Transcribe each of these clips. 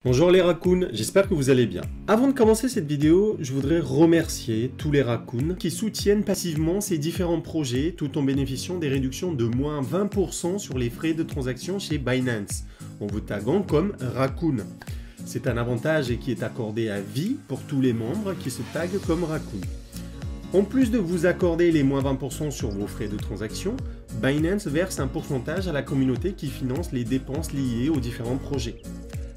Bonjour les raccoons, j'espère que vous allez bien. Avant de commencer cette vidéo, je voudrais remercier tous les raccoons qui soutiennent passivement ces différents projets tout en bénéficiant des réductions de moins 20% sur les frais de transaction chez Binance, en vous taguant comme raccoon. C'est un avantage qui est accordé à vie pour tous les membres qui se taguent comme raccoon. En plus de vous accorder les moins 20% sur vos frais de transaction, Binance verse un pourcentage à la communauté qui finance les dépenses liées aux différents projets.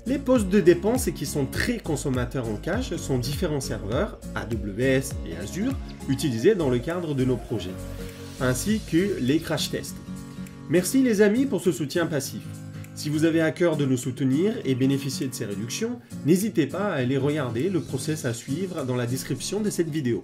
Les postes de dépenses qui sont très consommateurs en cash sont différents serveurs, AWS et Azure, utilisés dans le cadre de nos projets, ainsi que les crash tests. Merci les amis pour ce soutien passif. Si vous avez à cœur de nous soutenir et bénéficier de ces réductions, n'hésitez pas à aller regarder le process à suivre dans la description de cette vidéo.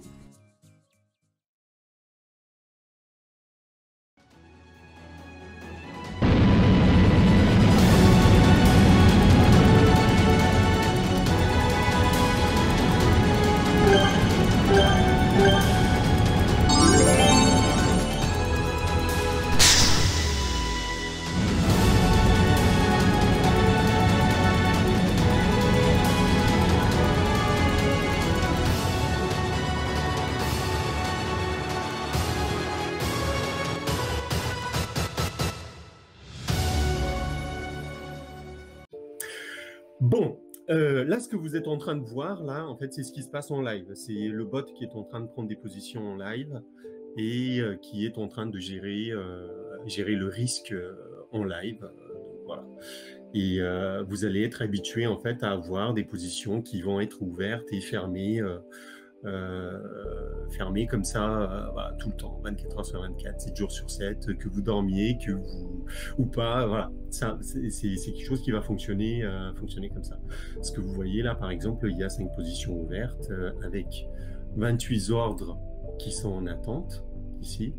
Bon, là, ce que vous êtes en train de voir, là, en fait, c'est ce qui se passe en live. C'est le bot qui est en train de prendre des positions en live et qui est en train de gérer le risque en live. Donc, voilà. Et vous allez être habitué, en fait, à avoir des positions qui vont être ouvertes et fermées comme ça voilà, tout le temps, 24 heures sur 24, 7 jours sur 7, que vous dormiez, que vous ou pas, voilà, ça c'est quelque chose qui va fonctionner comme ça. Ce que vous voyez là, par exemple, il y a 5 positions ouvertes avec 28 ordres qui sont en attente ici.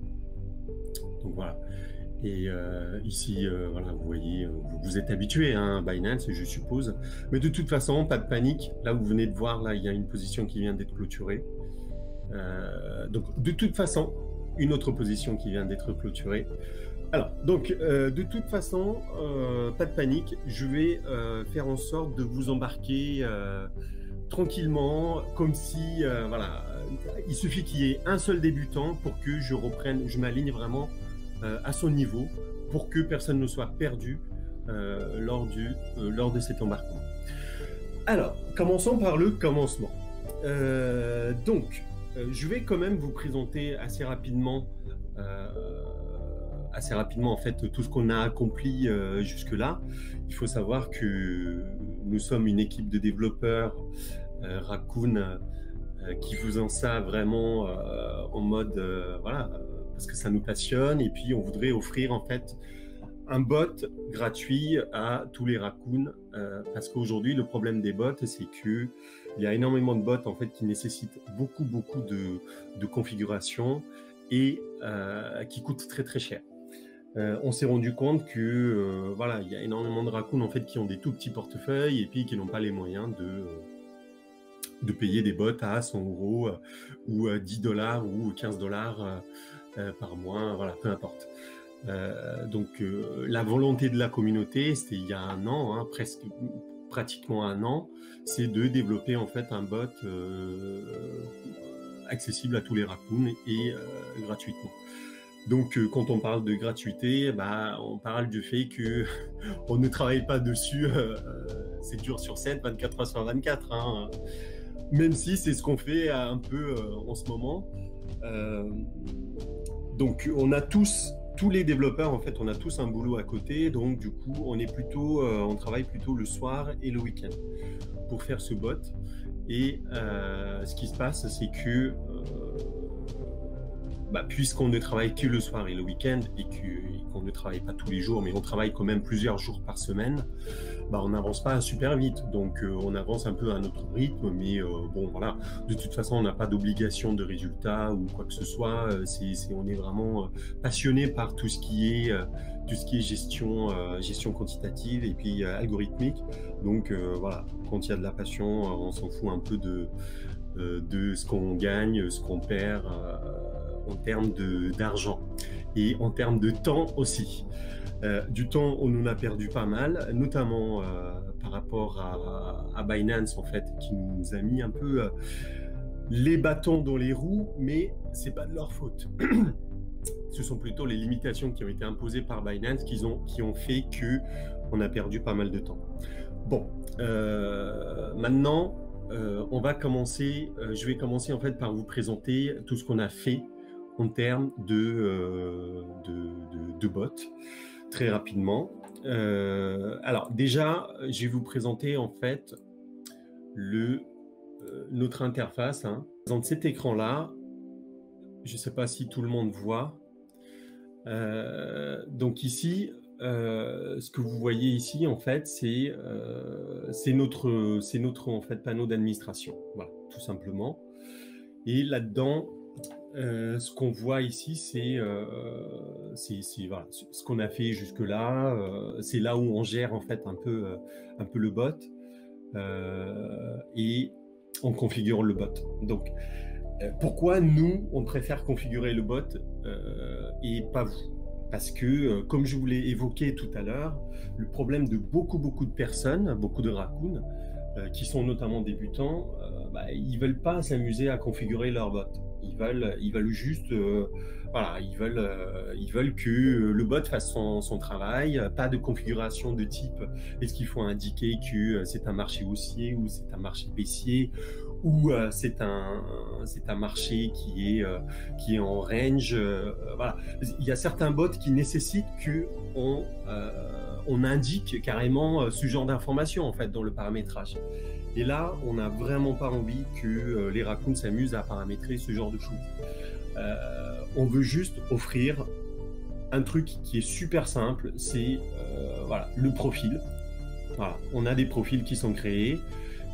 Donc voilà. Et ici, voilà, vous voyez, vous êtes habitué à un Binance, je suppose. Mais de toute façon, pas de panique. Là, vous venez de voir, là, il y a une position qui vient d'être clôturée. Donc, de toute façon, une autre position qui vient d'être clôturée. Alors, donc, de toute façon, pas de panique. Je vais faire en sorte de vous embarquer tranquillement, comme si, voilà, il suffit qu'il y ait un seul débutant pour que je m'aligne vraiment à son niveau pour que personne ne soit perdu lors de cet embarquement. Alors, commençons par le commencement. Donc, je vais quand même vous présenter assez rapidement en fait tout ce qu'on a accompli jusque-là. Il faut savoir que nous sommes une équipe de développeurs Raccoon qui faisons ça vraiment en mode voilà, parce que ça nous passionne et puis on voudrait offrir en fait un bot gratuit à tous les raccoons parce qu'aujourd'hui le problème des bots c'est que il y a énormément de bots en fait qui nécessitent beaucoup de configuration et qui coûtent très très cher. On s'est rendu compte que voilà, il y a énormément de raccoons en fait qui ont des tout petits portefeuilles et puis qui n'ont pas les moyens de payer des bots à 100 € ou 10 $ ou 15 $ par mois, voilà, peu importe. Donc la volonté de la communauté, c'était il y a un an, hein, pratiquement un an, c'est de développer en fait un bot accessible à tous les raccoons et gratuitement. Donc quand on parle de gratuité, bah, on parle du fait que on ne travaille pas dessus 7 jours sur 7, 24 heures sur 24, hein, même si c'est ce qu'on fait un peu en ce moment. Donc on a tous les développeurs en fait, on a tous un boulot à côté, donc du coup on travaille plutôt le soir et le week-end pour faire ce bot. Et ce qui se passe, c'est que puisqu'on ne travaille que le soir et le week-end et qu'on ne travaille pas tous les jours, mais on travaille quand même plusieurs jours par semaine, on n'avance pas super vite. Donc on avance un peu à notre rythme, mais bon voilà, de toute façon on n'a pas d'obligation de résultat ou quoi que ce soit. On est vraiment passionné par tout ce qui est gestion quantitative et puis algorithmique. Donc voilà, quand il y a de la passion, on s'en fout un peu de ce qu'on gagne, ce qu'on perd en termes d'argent et en termes de temps aussi. Du temps, on en a perdu pas mal, notamment par rapport à Binance, en fait, qui nous a mis un peu les bâtons dans les roues, mais c'est pas de leur faute. Ce sont plutôt les limitations qui ont été imposées par Binance qui ont fait que on a perdu pas mal de temps. Bon, maintenant, on va commencer. Je vais commencer en fait par vous présenter tout ce qu'on a fait en termes de bots très rapidement. Alors déjà, je vais vous présenter en fait notre interface. Dans cet écran-là, je ne sais pas si tout le monde voit. Donc ici, ce que vous voyez ici, en fait, c'est notre en fait panneau d'administration. Voilà, tout simplement. Et là-dedans, ce qu'on voit ici, c'est voilà, ce qu'on a fait jusque-là. C'est là où on gère en fait un peu le bot et on configure le bot. Donc, pourquoi nous, on préfère configurer le bot et pas vous? Parce que, comme je vous l'ai évoqué tout à l'heure, le problème de beaucoup de personnes, beaucoup de raccoons, qui sont notamment débutants, ils veulent pas s'amuser à configurer leur bot. Ils veulent juste, voilà, ils veulent que le bot fasse son travail, pas de configuration de type est-ce qu'il faut indiquer que c'est un marché haussier ou c'est un marché baissier ou c'est un marché qui est en range. Voilà, il y a certains bots qui nécessitent que on indique carrément ce genre d'informations en fait dans le paramétrage. Et là, on n'a vraiment pas envie que les raccoons s'amusent à paramétrer ce genre de choses. On veut juste offrir un truc qui est super simple, c'est voilà, le profil. Voilà, on a des profils qui sont créés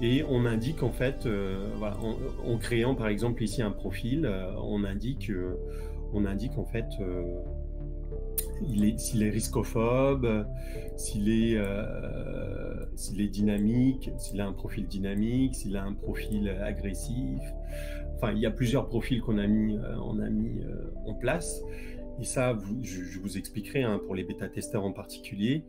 et on indique en fait, voilà, en créant par exemple ici un profil, on indique en fait s'il est riscophobe, s'il est dynamique, s'il a un profil dynamique, s'il a un profil agressif. Enfin, il y a plusieurs profils qu'on a mis en place. Et ça, je vous expliquerai pour les bêta-testeurs en particulier.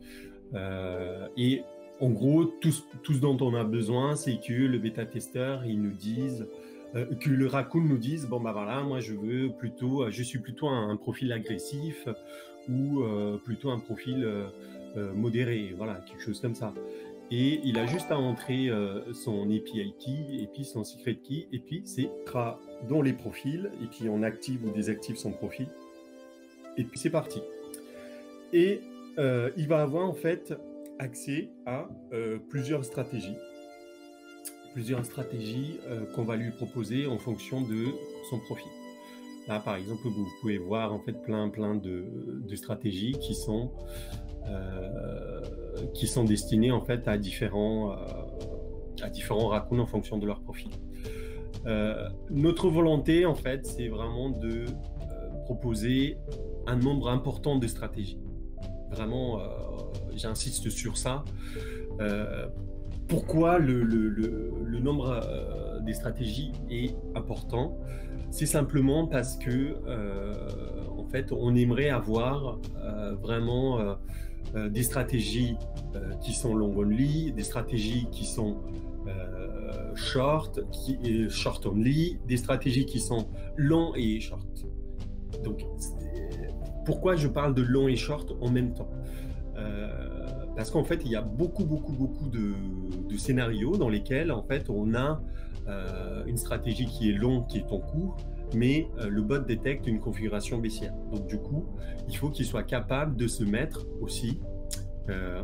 Et en gros, tout ce dont on a besoin, c'est que le bêta-testeur, il nous dise, que le raccoon nous dise, bon bah voilà, moi je suis plutôt un profil agressif ou plutôt un profil modéré, voilà, quelque chose comme ça. Et il a juste à entrer son API key et puis son secret key et puis c'est dans les profils et puis on active ou désactive son profil et puis c'est parti. Et il va avoir en fait accès à plusieurs stratégies qu'on va lui proposer en fonction de son profil. Là, par exemple, vous pouvez voir en fait plein de stratégies qui sont destinées en fait à différents raccoons en fonction de leur profil. Notre volonté en fait, c'est vraiment de proposer un nombre important de stratégies. Vraiment, j'insiste sur ça. Pourquoi le nombre des stratégies est important? C'est simplement parce que en fait, on aimerait avoir vraiment des stratégies qui sont long only, des stratégies qui sont short only, des stratégies qui sont long et short. Donc, pourquoi je parle de long et short en même temps? Parce qu'en fait, il y a beaucoup de scénarios dans lesquels en fait on a une stratégie qui est longue, qui est en cours, mais le bot détecte une configuration baissière. Donc du coup, il faut qu'il soit capable de se mettre aussi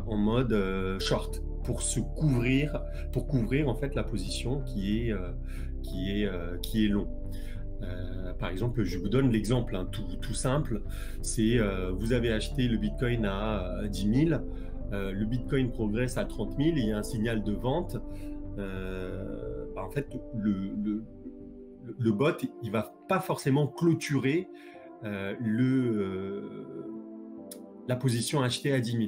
en mode short pour couvrir en fait la position qui est long. Par exemple, je vous donne l'exemple tout simple, c'est vous avez acheté le Bitcoin à 10 000, le Bitcoin progresse à 30 000, il y a un signal de vente. En fait, le bot, il va pas forcément clôturer la position achetée à 10 000.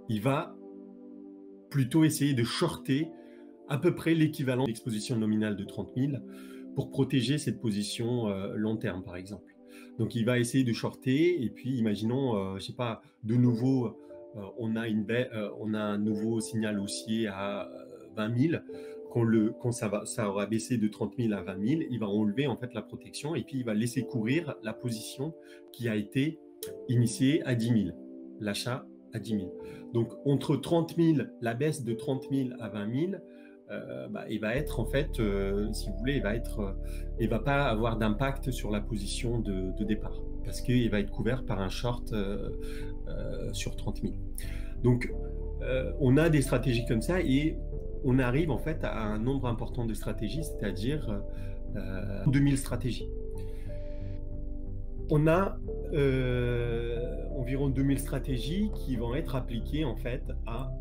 Il va plutôt essayer de shorter à peu près l'équivalent d'exposition nominale de 30 000 pour protéger cette position long terme, par exemple. Donc, il va essayer de shorter et puis, imaginons, je sais pas, de nouveau, on a un nouveau signal haussier à 20 000, quand ça aura baissé de 30 000 à 20 000, il va enlever en fait la protection et puis il va laisser courir la position qui a été initiée à 10 000, l'achat à 10 000. Donc entre 30 000, la baisse de 30 000 à 20 000, il va être en fait, si vous voulez, il va pas avoir d'impact sur la position de départ parce qu'il va être couvert par un short sur 30 000. Donc on a des stratégies comme ça et on arrive en fait à un nombre important de stratégies, c'est-à-dire 2000 stratégies. On a environ 2000 stratégies qui vont être appliquées en fait à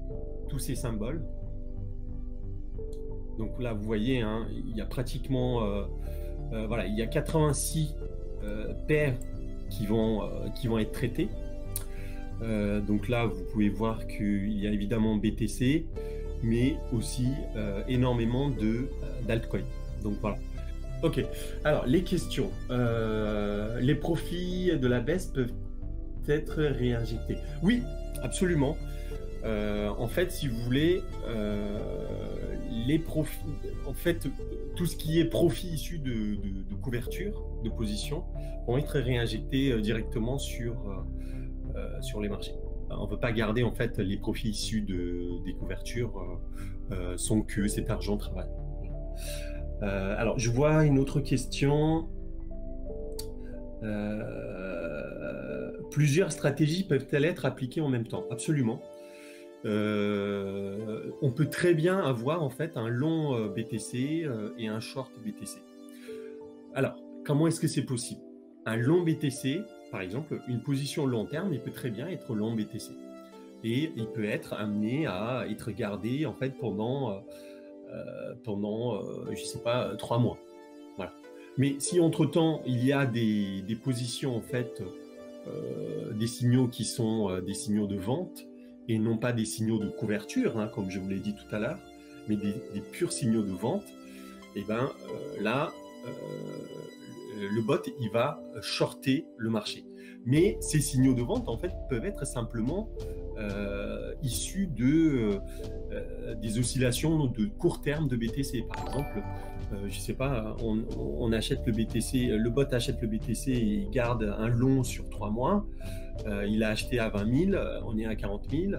tous ces symboles. Donc là, vous voyez, hein, il y a pratiquement, voilà, il y a 86 paires qui vont être traitées. Donc là, vous pouvez voir qu'il y a évidemment BTC, mais aussi énormément d'altcoins. Donc voilà. Ok. Alors les questions. Les profits de la baisse peuvent être réinjectés. Oui, absolument. En fait, si vous voulez, les profits, en fait, tout ce qui est profit issu de couverture, de position, vont être réinjectés directement sur les marchés. On ne peut pas garder en fait les profits issus des couvertures sans que cet argent travaille. Alors, je vois une autre question. Plusieurs stratégies peuvent-elles être appliquées en même temps? Absolument. On peut très bien avoir en fait un long BTC et un short BTC. Alors, comment est-ce que c'est possible? Un long BTC, par exemple, une position long terme, il peut très bien être long BTC. Et il peut être amené à être gardé en fait pendant je sais pas, 3 mois. Voilà. Mais si entre-temps, il y a des positions, en fait, des signaux qui sont des signaux de vente et non pas des signaux de couverture, hein, comme je vous l'ai dit tout à l'heure, mais des purs signaux de vente, et ben là, le bot, il va shorter le marché. Mais ces signaux de vente, en fait, peuvent être simplement issus des oscillations de court terme de BTC. Par exemple, je sais pas, on achète le BTC, le bot achète le BTC et il garde un long sur 3 mois. Il a acheté à 20 000, on est à 40 000,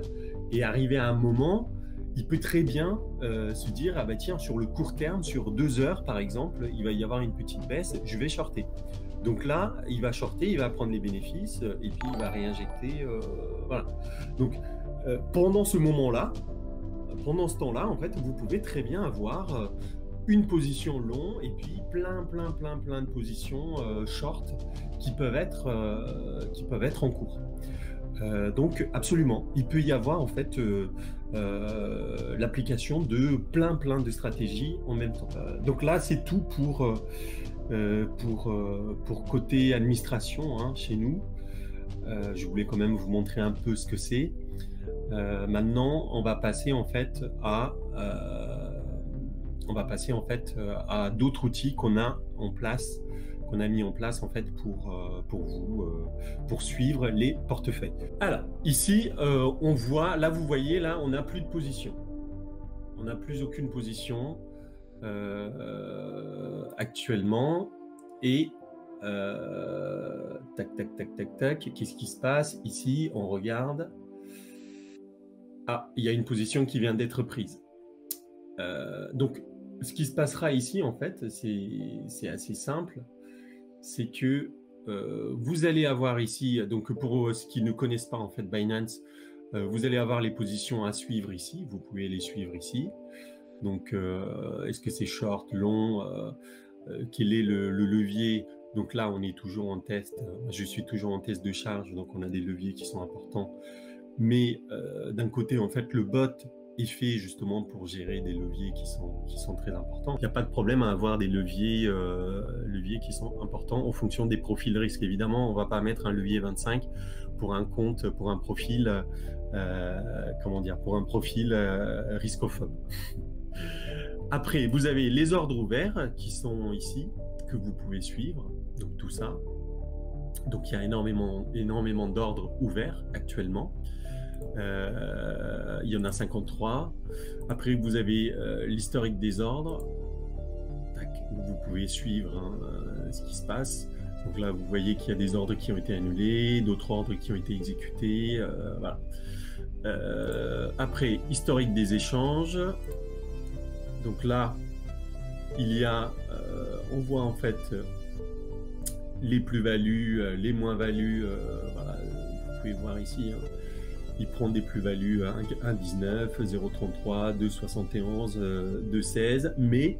et arrivé à un moment, il peut très bien se dire, ah bah tiens, sur le court terme, sur 2 heures par exemple, il va y avoir une petite baisse, je vais shorter. Donc là, il va shorter, il va prendre les bénéfices et puis il va réinjecter. Voilà. Donc pendant ce moment-là, pendant ce temps-là, en fait, vous pouvez très bien avoir une position long et puis plein de positions short qui peuvent être en cours. Donc absolument, il peut y avoir en fait l'application de plein de stratégies en même temps. Donc là, c'est tout pour côté administration, hein, chez nous. Je voulais quand même vous montrer un peu ce que c'est. Maintenant, on va passer en fait à d'autres outils qu'on a mis en place en fait pour vous pour suivre les portefeuilles. Alors ici, on voit, là vous voyez, là on n'a plus de position, on n'a plus aucune position actuellement et tac, qu'est-ce qui se passe ici? On regarde. Ah, il y a une position qui vient d'être prise. Donc, ce qui se passera ici, en fait, c'est assez simple. C'est que vous allez avoir ici, donc pour ceux qui ne connaissent pas en fait Binance, vous allez avoir les positions à suivre ici. Vous pouvez les suivre ici. Donc, est-ce que c'est short, long? Quel est le levier? Donc là, on est toujours en test. Je suis toujours en test de charge, donc on a des leviers qui sont importants. Mais d'un côté, en fait, le bot est fait justement pour gérer des leviers qui sont très importants. Il n'y a pas de problème à avoir des leviers qui sont importants en fonction des profils risques. Évidemment, on ne va pas mettre un levier 25 pour un compte, pour un profil, riscophobe. Après, vous avez les ordres ouverts qui sont ici, que vous pouvez suivre, donc tout ça. Donc il y a énormément d'ordres ouverts actuellement. Il y en a 53. Après, vous avez l'historique des ordres. Tac, vous pouvez suivre ce qui se passe. Donc là, vous voyez qu'il y a des ordres qui ont été annulés, d'autres ordres qui ont été exécutés. Voilà. Après, historique des échanges. Donc là, il y a, on voit en fait les plus-values, les moins-values. Voilà, vous pouvez voir ici. Hein. Il prend des plus-values 1,19, 0,33, 2,71, 2,16, mais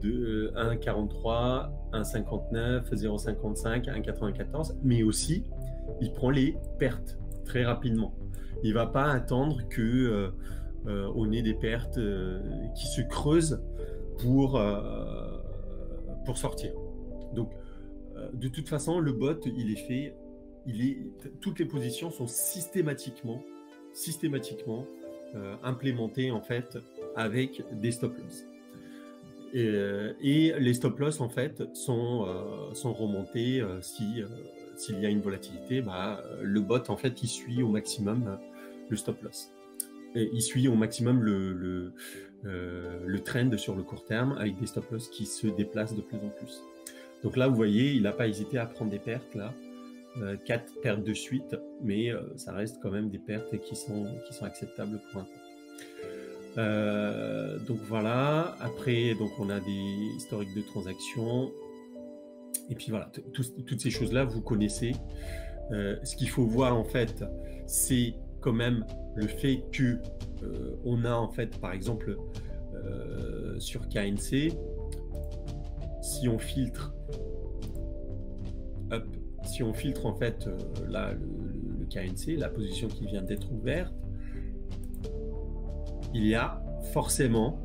de 1,43, 1,59, 0,55, 1,94, mais aussi il prend les pertes très rapidement. Il ne va pas attendre que on ait des pertes qui se creusent pour sortir. Donc, de toute façon, le bot, il est fait, toutes les positions sont systématiquement implémentées en fait avec des stop-loss. Et les stop-loss en fait sont remontés s'il y a une volatilité, le bot en fait il suit au maximum le stop-loss. Et il suit au maximum le trend sur le court terme avec des stop-loss qui se déplacent de plus en plus. Donc là, vous voyez, il n'a pas hésité à prendre des pertes là, 4 pertes de suite, mais ça reste quand même des pertes qui sont acceptables pour un compte. Donc voilà. Après, donc on a des historiques de transactions. Et puis voilà, toutes ces choses-là, vous connaissez. Ce qu'il faut voir en fait, c'est quand même le fait que on a en fait, par exemple, sur KNC, si on filtre, si on filtre en fait là le KNC, la position qui vient d'être ouverte, il y a forcément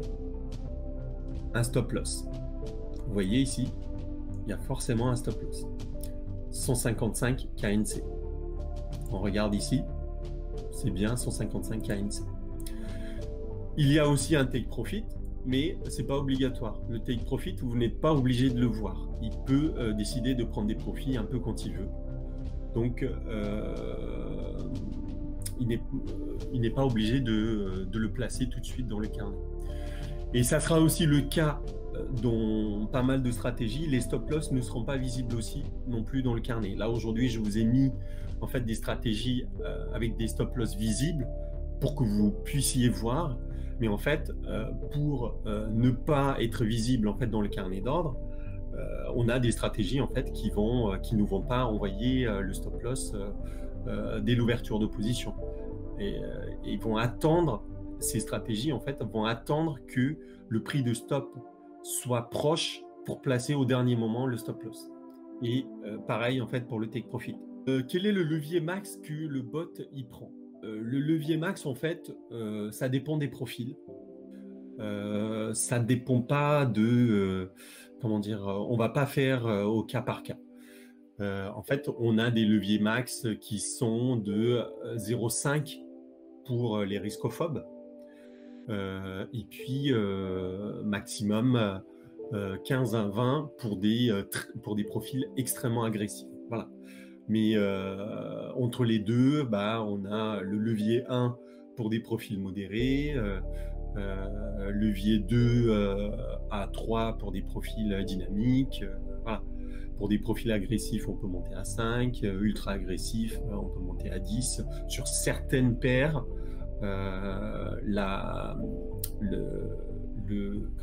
un stop loss. Vous voyez ici, il y a forcément un stop loss. 155 KNC. On regarde ici, c'est bien 155 KNC. Il y a aussi un take profit, mais c'est pas obligatoire. Le take profit, vous n'êtes pas obligé de le voir. Il peut décider de prendre des profits un peu quand il veut. Donc, il n'est pas obligé de le placer tout de suite dans le carnet. Et ça sera aussi le cas dans pas mal de stratégies. Les stop-loss ne seront pas visibles aussi non plus dans le carnet. Là, aujourd'hui, je vous ai mis en fait des stratégies avec des stop-loss visibles pour que vous puissiez voir. Mais en fait, pour ne pas être visible en fait dans le carnet d'ordre, on a des stratégies en fait qui ne vont pas envoyer le stop-loss dès l'ouverture de position. Et ils vont attendre, ces stratégies en fait vont attendre que le prix de stop soit proche pour placer au dernier moment le stop loss. Et pareil en fait pour le take profit. Quel est le levier max que le bot y prend? Le levier max en fait, ça dépend des profils. Ça ne dépend pas de comment dire, on va pas faire au cas par cas. En fait, on a des leviers max qui sont de 0,5 pour les riscophobes et puis maximum 15 à 20 pour des profils extrêmement agressifs. Voilà. Mais entre les deux, on a le levier 1 pour des profils modérés, levier 2 à 3 pour des profils dynamiques. Voilà. Pour des profils agressifs, on peut monter à 5, ultra agressifs, on peut monter à 10. Sur certaines paires,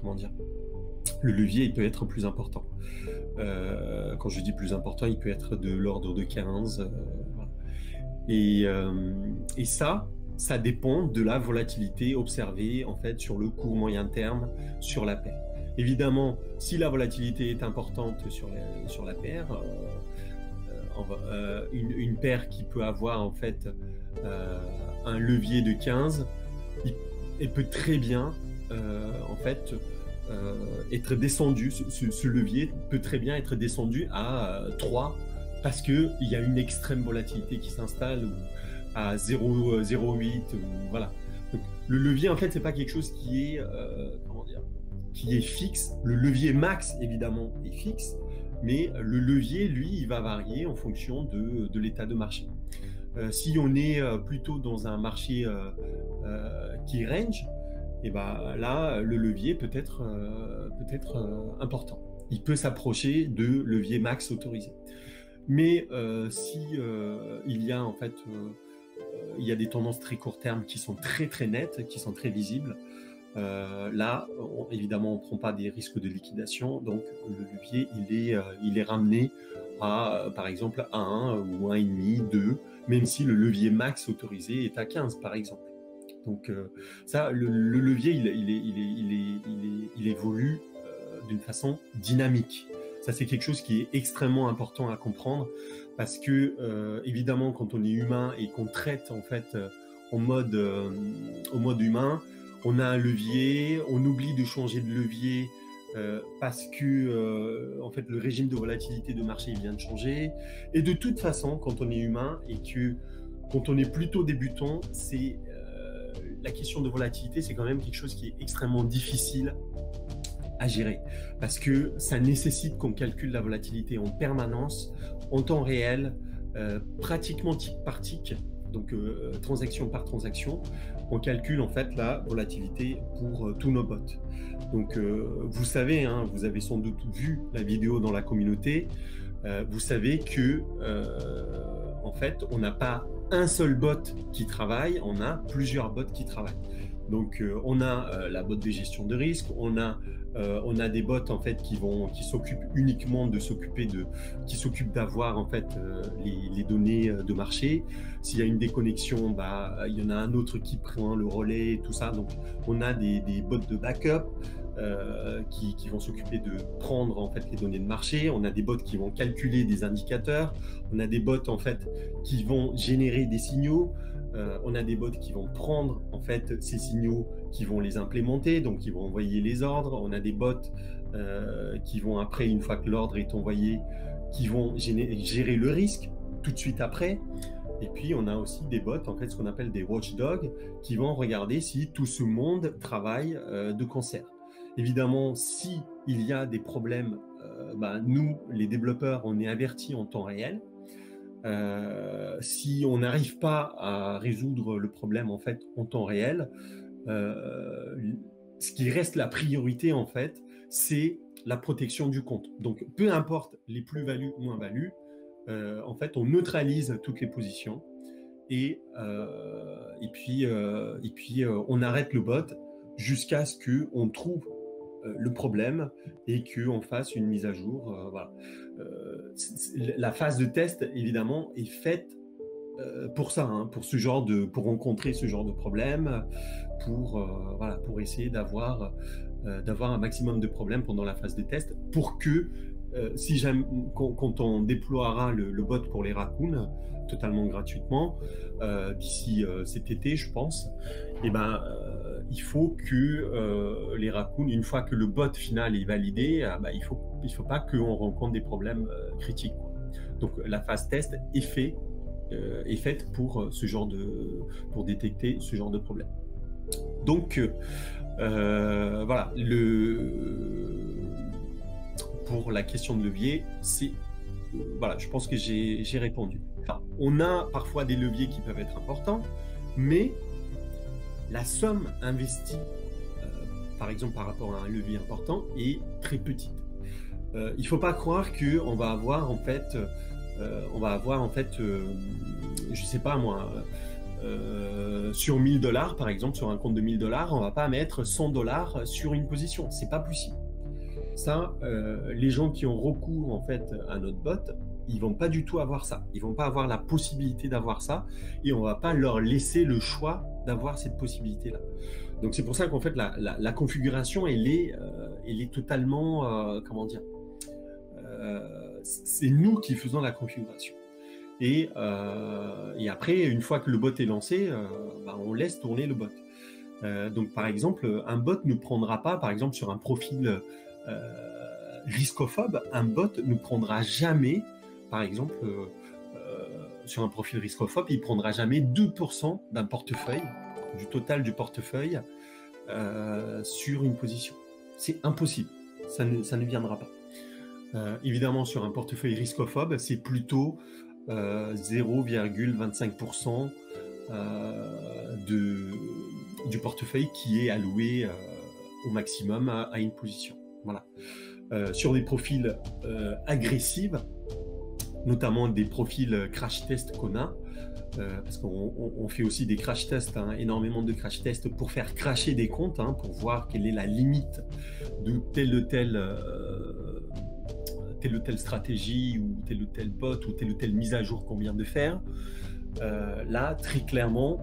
comment dire, le levier il peut être plus important. Quand je dis plus important, il peut être de l'ordre de 15. Voilà. Et ça dépend de la volatilité observée en fait sur le court moyen terme sur la paire. Évidemment, si la volatilité est importante sur la paire, une paire qui peut avoir en fait un levier de 15, elle peut très bien en fait être descendu. Ce levier peut très bien être descendu à 3 parce que il y a une extrême volatilité qui s'installe ou à 0,08 voilà. Donc, le levier en fait c'est pas quelque chose qui est comment dire, qui est fixe. Le levier max évidemment est fixe, mais le levier lui il va varier en fonction de l'état de marché. Si on est plutôt dans un marché qui range, et ben là, le levier peut être important. Il peut s'approcher de levier max autorisé. Mais si il y a en fait il y a des tendances très court terme qui sont très nettes, qui sont très visibles, là, évidemment, on ne prend pas des risques de liquidation, donc le levier, il est ramené à, par exemple, à 1 ou 1,5, 2, même si le levier max autorisé est à 15, par exemple. Donc ça, le levier, il évolue d'une façon dynamique. Ça, c'est quelque chose qui est extrêmement important à comprendre parce que, évidemment, quand on est humain et qu'on traite en fait au mode humain, on a un levier, on oublie de changer de levier parce que en fait, le régime de volatilité de marché il vient de changer. Et de toute façon, quand on est humain et que quand on est plutôt débutant, c'est la question de volatilité, c'est quand même quelque chose qui est extrêmement difficile à gérer parce que ça nécessite qu'on calcule la volatilité en permanence, en temps réel, pratiquement tick par tick, donc transaction par transaction. On calcule en fait la volatilité pour tous nos bots. Donc vous savez, hein, vous avez sans doute vu la vidéo dans la communauté, vous savez que en fait on n'a pas un seul bot qui travaille, on a plusieurs bots qui travaillent. Donc on a la bot de gestion de risque, on a des bots en fait qui s'occupent uniquement qui s'occupent d'avoir en fait les données de marché. S'il y a une déconnexion, bah il y en a un autre qui prend le relais et tout ça. Donc on a des bots de backup qui vont s'occuper de prendre en fait les données de marché. On a des bots qui vont calculer des indicateurs. On a des bots en fait qui vont générer des signaux. On a des bots qui vont prendre en fait ces signaux, qui vont les implémenter, donc qui vont envoyer les ordres. On a des bots qui vont après, une fois que l'ordre est envoyé, qui vont gérer le risque tout de suite après. Et puis on a aussi des bots, en fait ce qu'on appelle des watchdogs, qui vont regarder si tout ce monde travaille de concert. Évidemment, si il y a des problèmes, nous, les développeurs, on est avertis en temps réel. Si on n'arrive pas à résoudre le problème en fait en temps réel, ce qui reste la priorité en fait, c'est la protection du compte. Donc peu importe les plus-values ou moins-values, en fait on neutralise toutes les positions et puis on arrête le bot jusqu'à ce que on trouve le problème et qu'on fasse une mise à jour. Voilà. La phase de test, évidemment, est faite pour ça, hein, pour rencontrer ce genre de problème, pour essayer d'avoir un maximum de problèmes pendant la phase de test, pour que quand on déploiera le bot pour les raccoons totalement gratuitement d'ici cet été, je pense, il faut que les raccoons, une fois que le bot final est validé, il faut pas qu'on rencontre des problèmes critiques, quoi. Donc la phase test est faite pour pour détecter ce genre de problème. Donc voilà, pour la question de levier, voilà, je pense que j'ai répondu. Alors, on a parfois des leviers qui peuvent être importants, mais la somme investie, par exemple par rapport à un levier important, est très petite. Il ne faut pas croire qu'on va avoir en fait, je sais pas moi, sur 1000 $, par exemple, sur un compte de 1000 $, on va pas mettre 100 $ sur une position. C'est pas possible. Ça, les gens qui ont recours en fait à notre bot, ils vont pas du tout avoir ça. Ils vont pas avoir la possibilité d'avoir ça, et on va pas leur laisser le choix d'avoir cette possibilité-là. Donc c'est pour ça qu'en fait la configuration, elle est totalement, comment dire, c'est nous qui faisons la configuration. Et après, une fois que le bot est lancé, on laisse tourner le bot. Donc par exemple, un bot ne prendra pas, par exemple sur un profil riscophobe, un bot ne prendra jamais, par exemple, sur un profil riscophobe, il prendra jamais 2% d'un portefeuille, du total du portefeuille, sur une position. C'est impossible, ça ne viendra pas. Évidemment, sur un portefeuille riscophobe, c'est plutôt 0,25% du portefeuille qui est alloué au maximum à une position. Voilà. Sur des profils agressifs, notamment des profils crash test qu'on a, parce qu'on fait aussi des crash tests, hein, énormément de crash tests pour faire crasher des comptes, hein, pour voir quelle est la limite de telle ou telle stratégie ou tel bot ou telle mise à jour qu'on vient de faire. Là, très clairement,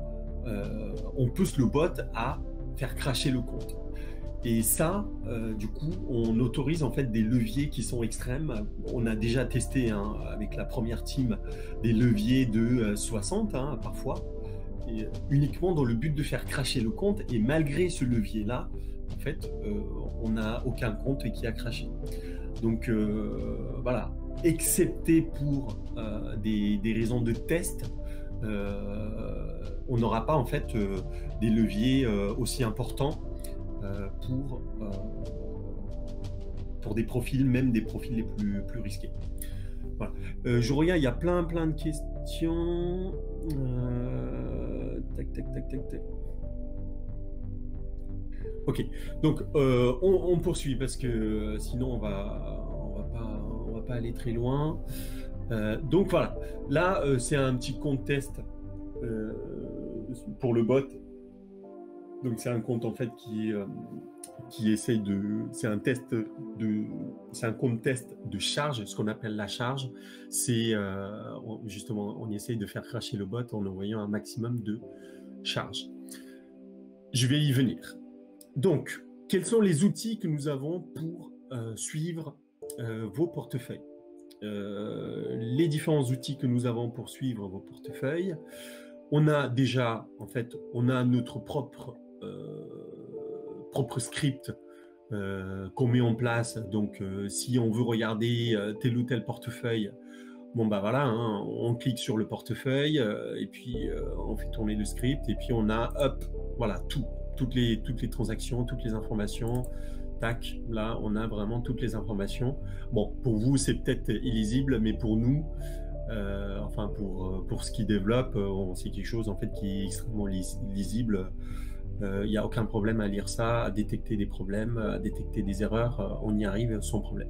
on pousse le bot à faire crasher le compte. Et ça, du coup, on autorise en fait des leviers qui sont extrêmes. On a déjà testé avec la première team des leviers de 60 parfois, et uniquement dans le but de faire crasher le compte. Et malgré ce levier-là, en fait, on n'a aucun compte qui a crashé. Donc voilà, excepté pour des raisons de test, on n'aura pas en fait des leviers aussi importants pour des profils, même des profils les plus risqués. Voilà. Je regarde, il y a plein de questions. Tac. Ok, donc on poursuit parce que sinon on va pas aller très loin. Donc voilà, là c'est un petit compte test pour le bot. Donc c'est un compte en fait qui essaye c'est un compte test de charge, ce qu'on appelle la charge. C'est justement on essaye de faire crasher le bot en envoyant un maximum de charge. Je vais y venir. Donc, quels sont les outils que nous avons pour suivre vos portefeuilles? Les différents outils que nous avons pour suivre vos portefeuilles. On a déjà, en fait, on a notre propre script qu'on met en place. Donc, si on veut regarder tel ou tel portefeuille, bon bah voilà, hein, on clique sur le portefeuille et puis on fait tourner le script et puis on a, hop, voilà, toutes les transactions, toutes les informations. Tac, là, on a vraiment toutes les informations. Bon, pour vous, c'est peut-être illisible, mais pour nous, enfin pour ce qui développe, c'est quelque chose en fait qui est extrêmement lisible. Il n'y a aucun problème à lire ça, à détecter des problèmes, à détecter des erreurs. On y arrive sans problème.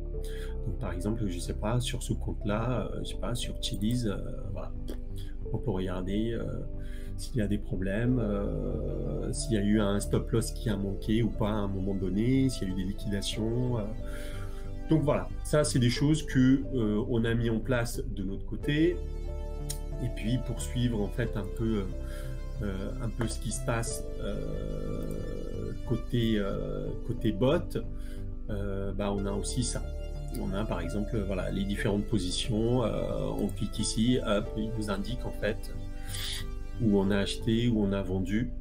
Donc, par exemple, je sais pas, sur ce compte-là, je sais pas, sur Chiliz, voilà, on peut regarder s'il y a des problèmes, s'il y a eu un stop loss qui a manqué ou pas à un moment donné, s'il y a eu des liquidations. Donc voilà, ça c'est des choses que on a mis en place de notre côté. Et puis pour suivre en fait un peu ce qui se passe côté bot, on a aussi ça. On a par exemple voilà, les différentes positions, on clique ici, hop, il nous indique en fait où on a acheté, où on a vendu.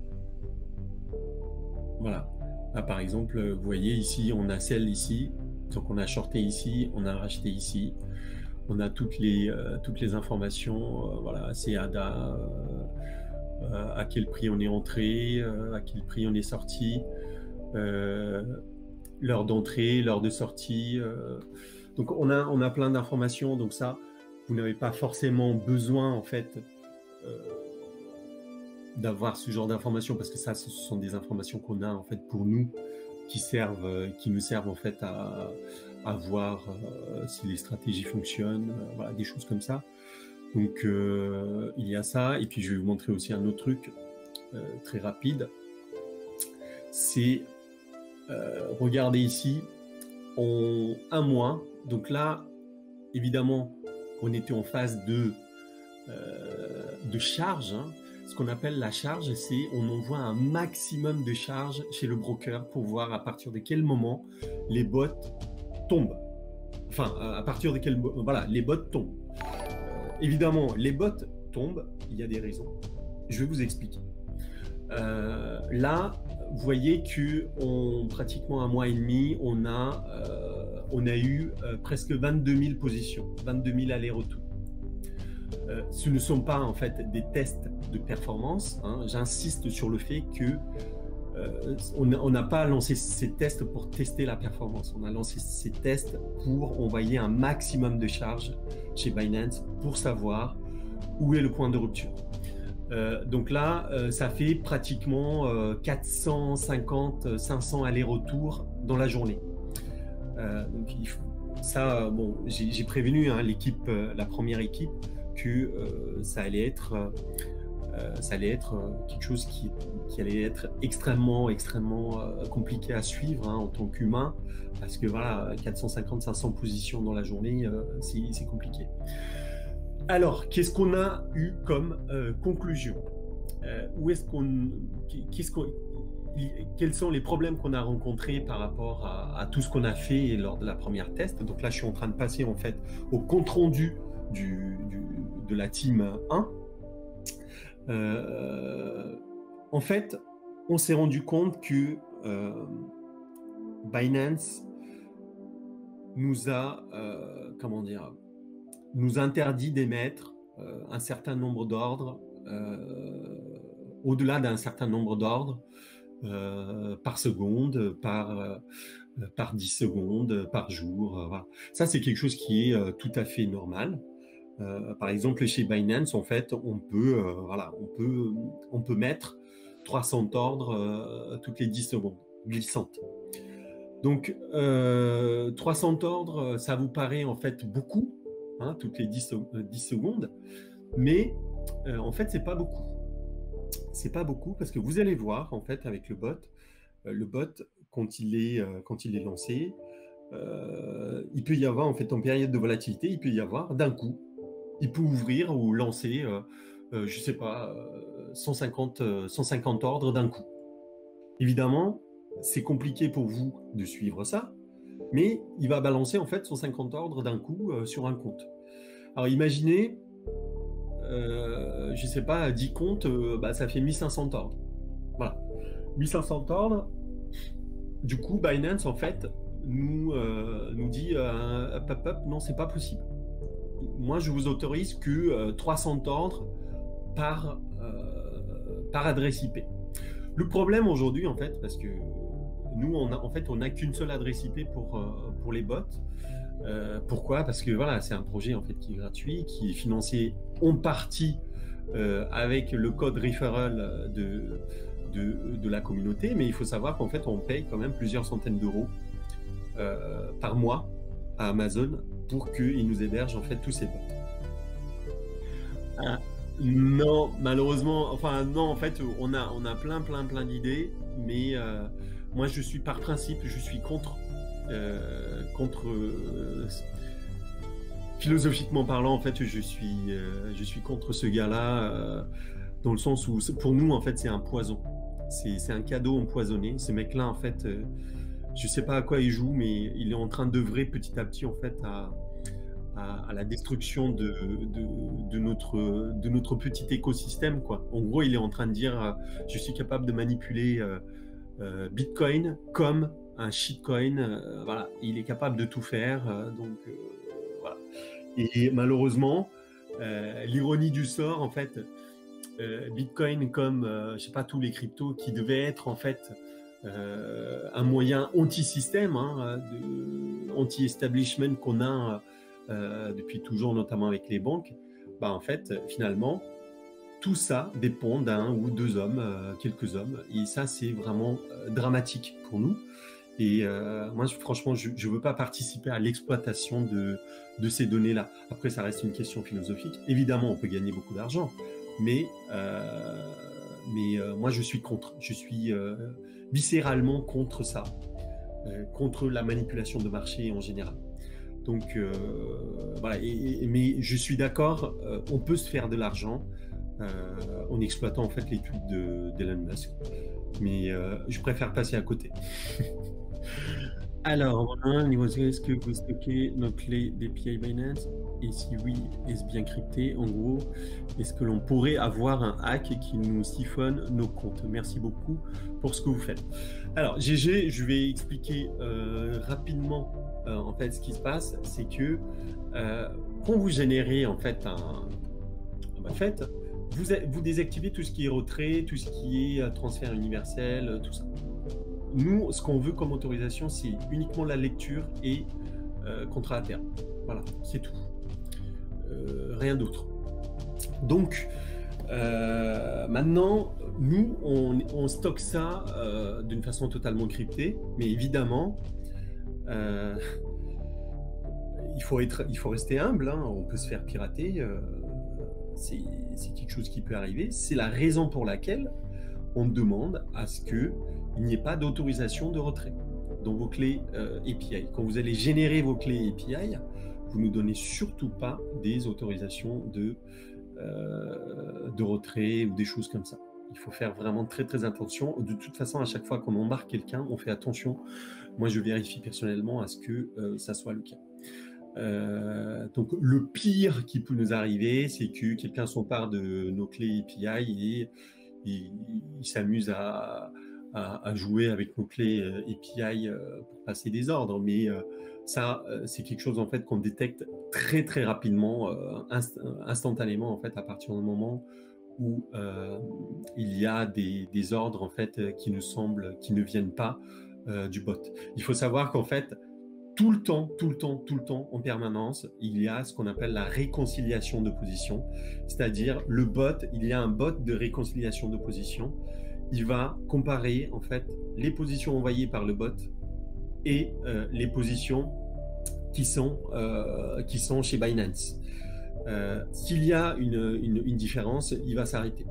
Voilà. Là, par exemple, vous voyez ici, on a celle ici, donc on a shorté ici, on a racheté ici. On a toutes les informations, voilà, c'est ADA, à quel prix on est entré, à quel prix on est sorti, l'heure d'entrée, l'heure de sortie. Donc on a plein d'informations, donc ça, vous n'avez pas forcément besoin en fait d'avoir ce genre d'informations parce que ça, ce sont des informations qu'on a en fait pour nous, qui nous servent en fait à voir si les stratégies fonctionnent, voilà, des choses comme ça. Donc il y a ça, et puis je vais vous montrer aussi un autre truc très rapide. C'est regardez ici, en un mois. Donc là, évidemment, on était en phase de charge. Hein. Ce qu'on appelle la charge, c'est on envoie un maximum de charge chez le broker pour voir à partir de quel moment les bots tombent. Enfin, à partir de quel voilà, les bots tombent. Évidemment, les bots tombent, il y a des raisons. Je vais vous expliquer. Là, vous voyez que en pratiquement un mois et demi, on a eu presque 22 000 positions, 22 000 allers-retours. Ce ne sont pas en fait des tests de performance. Hein. J'insiste sur le fait que on n'a pas lancé ces tests pour tester la performance. On a lancé ces tests pour envoyer un maximum de charges chez Binance pour savoir où est le point de rupture. Donc là, ça fait pratiquement 450, 500 allers-retours dans la journée. Donc il faut, ça, bon, j'ai prévenu hein, l'équipe, la première équipe, que ça allait être quelque chose qui allait être extrêmement compliqué à suivre hein, en tant qu'humain, parce que voilà, 450-500 positions dans la journée, c'est compliqué. Alors, qu'est-ce qu'on a eu comme conclusion? Quels sont les problèmes qu'on a rencontrés par rapport à tout ce qu'on a fait lors de la première test? Donc là, je suis en train de passer en fait au compte rendu de la team 1. En fait, on s'est rendu compte que Binance nous a, nous interdit d'émettre un certain nombre d'ordres, au-delà d'un certain nombre d'ordres par seconde, par 10 secondes, par jour. Voilà. Ça, c'est quelque chose qui est tout à fait normal. Par exemple, chez Binance, en fait, on peut mettre 300 ordres toutes les 10 secondes, glissantes. Donc, 300 ordres, ça vous paraît en fait beaucoup, hein, toutes les 10 secondes, mais en fait, c'est pas beaucoup. C'est pas beaucoup parce que vous allez voir, en fait, avec le bot, quand il est lancé, il peut y avoir, en fait, en période de volatilité, il peut y avoir d'un coup, il peut ouvrir ou lancer, je sais pas, 150 ordres d'un coup. Évidemment, c'est compliqué pour vous de suivre ça, mais il va balancer en fait 150 ordres d'un coup sur un compte. Alors imaginez, je sais pas, 10 comptes, ça fait 1500 ordres. Voilà. 1500 ordres, du coup, Binance, en fait, nous dit non, c'est pas possible. Moi, je vous autorise que 300 ordres par adresse IP. Le problème aujourd'hui, en fait, parce que nous, on n'a qu'une seule adresse IP pour les bots. Pourquoi? Parce que voilà, c'est un projet en fait qui est gratuit, qui est financé en partie avec le code referral de la communauté, mais il faut savoir qu'en fait, on paye quand même plusieurs centaines d'euros par mois à Amazon pour qu'il nous héberge en fait tous ces bots. Non, malheureusement, enfin non, en fait, on a plein d'idées, mais moi, je suis par principe, je suis contre philosophiquement parlant, en fait, je suis contre ce gars-là, dans le sens où, pour nous, en fait, c'est un poison. C'est un cadeau empoisonné. Ce mec-là, en fait, je sais pas à quoi il joue, mais il est en train d'œuvrer petit à petit, en fait, à la destruction de notre petit écosystème, quoi. En gros, il est en train de dire, je suis capable de manipuler Bitcoin comme un shitcoin, voilà, il est capable de tout faire, donc voilà. Et malheureusement, l'ironie du sort, en fait, Bitcoin comme, je sais pas, tous les cryptos qui devaient être en fait un moyen anti-système, hein, anti-establishment qu'on a depuis toujours, notamment avec les banques, en fait, finalement, tout ça dépend d'un ou deux hommes, quelques hommes, et ça, c'est vraiment dramatique pour nous. Et moi, franchement, je ne veux pas participer à l'exploitation de ces données-là. Après, ça reste une question philosophique. Évidemment, on peut gagner beaucoup d'argent, mais moi, je suis contre. Je suis viscéralement contre ça, contre la manipulation de marché en général. Donc, voilà. Mais je suis d'accord, on peut se faire de l'argent en exploitant en fait l'étude d'Elon Musk. Mais je préfère passer à côté. Alors, est-ce que vous stockez nos clés d'API Binance? Et si oui, est-ce bien crypté? En gros, est-ce que l'on pourrait avoir un hack qui nous siphonne nos comptes? Merci beaucoup pour ce que vous faites. Alors, GG, je vais expliquer rapidement en fait ce qui se passe. C'est que quand vous générez en fait vous désactivez tout ce qui est retrait, tout ce qui est transfert universel, tout ça. Nous, ce qu'on veut comme autorisation, c'est uniquement la lecture et contrat à terme. Voilà, c'est tout. Rien d'autre. Donc, maintenant, nous, on stocke ça d'une façon totalement cryptée, mais évidemment, euh, il faut rester humble, hein, on peut se faire pirater, c'est quelque chose qui peut arriver. C'est la raison pour laquelle on demande à ce qu'il n'y ait pas d'autorisation de retrait dans vos clés API. Quand vous allez générer vos clés API, vous ne donnez surtout pas des autorisations de retrait ou des choses comme ça. Il faut faire vraiment très très attention. De toute façon, à chaque fois qu'on embarque quelqu'un, on fait attention. Moi, je vérifie personnellement à ce que ça soit le cas. Donc, le pire qui peut nous arriver, c'est que quelqu'un s'empare de nos clés API et il s'amuse à jouer avec nos clés API pour passer des ordres. Mais ça, c'est quelque chose en fait qu'on détecte très très rapidement, instantanément en fait, à partir du moment où il y a des ordres en fait qui ne viennent pas du bot. Il faut savoir qu'en fait, tout le temps, en permanence, il y a ce qu'on appelle la réconciliation de position, c'est-à-dire le bot, il y a un bot de réconciliation de position. Il va comparer en fait les positions envoyées par le bot et les positions qui sont chez Binance. S'il y a une différence, il va s'arrêter.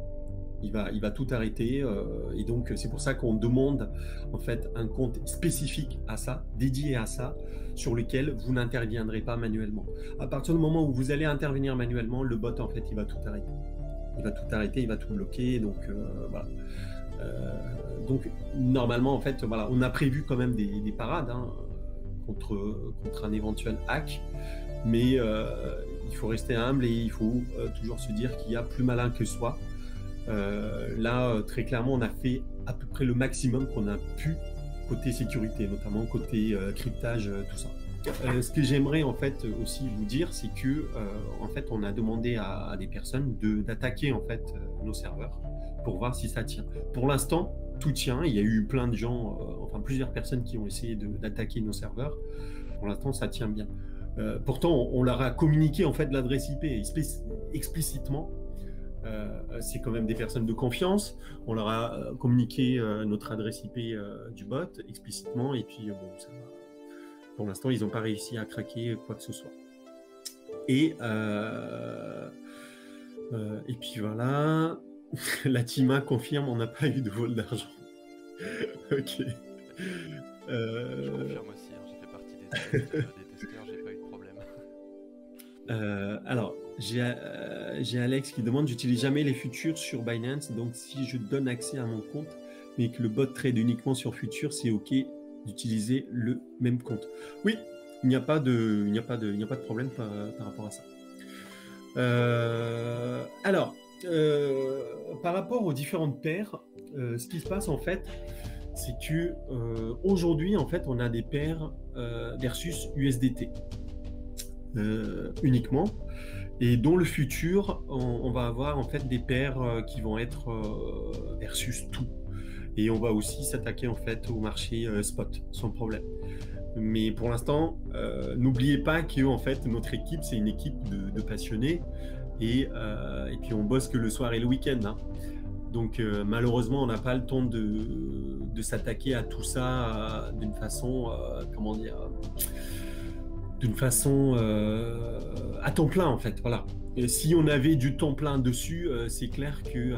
Il va tout arrêter et donc c'est pour ça qu'on demande en fait un compte spécifique à ça, dédié à ça, sur lequel vous n'interviendrez pas manuellement. À partir du moment où vous allez intervenir manuellement, le bot en fait il va tout arrêter. Il va tout arrêter, il va tout bloquer, donc voilà. Donc normalement en fait voilà, on a prévu quand même des parades hein, contre un éventuel hack, mais il faut rester humble et il faut toujours se dire qu'il y a plus malin que soi. Là, très clairement, on a fait à peu près le maximum qu'on a pu côté sécurité, notamment côté cryptage, tout ça. Ce que j'aimerais en fait aussi vous dire, c'est que en fait, on a demandé à des personnes d'attaquer en fait nos serveurs pour voir si ça tient. Pour l'instant, tout tient. Il y a eu plein de gens, enfin plusieurs personnes qui ont essayé d'attaquer nos serveurs. Pour l'instant, ça tient bien. Pourtant, on leur a communiqué en fait l'adresse IP explicitement. C'est quand même des personnes de confiance. On leur a communiqué notre adresse IP du bot explicitement et puis bon, ça, pour l'instant, ils n'ont pas réussi à craquer quoi que ce soit. Et puis voilà, la Tima confirme, on n'a pas eu de vol d'argent. Ok. Je confirme aussi, hein, j'ai fait partie des testeurs, j'ai pas eu de problème. Alors, j'ai Alex qui demande, j'utilise jamais les futurs sur Binance, donc si je donne accès à mon compte, mais que le bot trade uniquement sur futurs, c'est ok d'utiliser le même compte. Oui, il n'y a pas de problème par rapport à ça. Alors, par rapport aux différentes paires, ce qui se passe en fait, c'est que aujourd'hui, en fait, on a des paires versus USDT. Uniquement, et dans le futur on va avoir en fait des paires qui vont être versus tout, et on va aussi s'attaquer en fait au marché spot sans problème. Mais pour l'instant, n'oubliez pas que en fait notre équipe c'est une équipe de passionnés et puis on bosse que le soir et le week-end hein. Donc malheureusement on n'a pas le temps de s'attaquer à tout ça d'une façon comment dire, d'une façon à temps plein en fait, voilà. Et si on avait du temps plein dessus, c'est clair que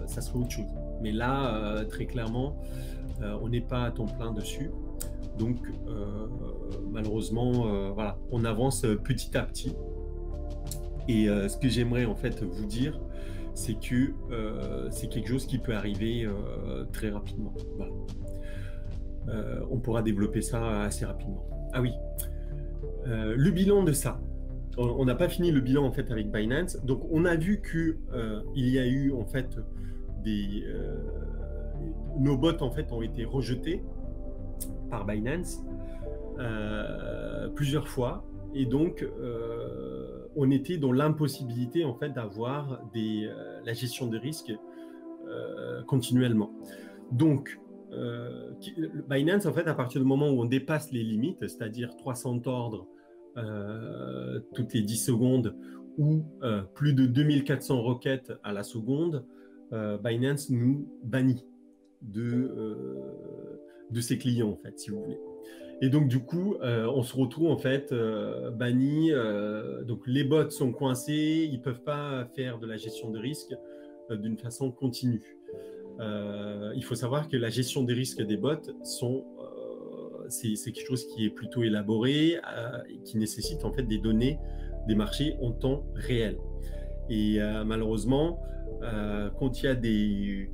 ça serait autre chose. Mais là, très clairement, on n'est pas à temps plein dessus. Donc malheureusement, voilà, on avance petit à petit. Et ce que j'aimerais en fait vous dire, c'est que c'est quelque chose qui peut arriver très rapidement. Voilà. On pourra développer ça assez rapidement. Ah oui. Le bilan de ça, on n'a pas fini le bilan en fait avec Binance, donc on a vu que il y a eu en fait nos bots en fait ont été rejetés par Binance plusieurs fois, et donc on était dans l'impossibilité en fait d'avoir la gestion des risques continuellement. Donc Binance, en fait, à partir du moment où on dépasse les limites, c'est-à-dire 300 ordres toutes les 10 secondes ou plus de 2400 requêtes à la seconde, Binance nous bannit de ses clients, en fait, si vous voulez. Et donc, du coup, on se retrouve, en fait, banni. Donc, les bots sont coincés. Ils ne peuvent pas faire de la gestion de risque d'une façon continue. Il faut savoir que la gestion des risques des bots, c'est quelque chose qui est plutôt élaboré et qui nécessite, en fait, des données des marchés en temps réel. Et malheureusement, quand il y a des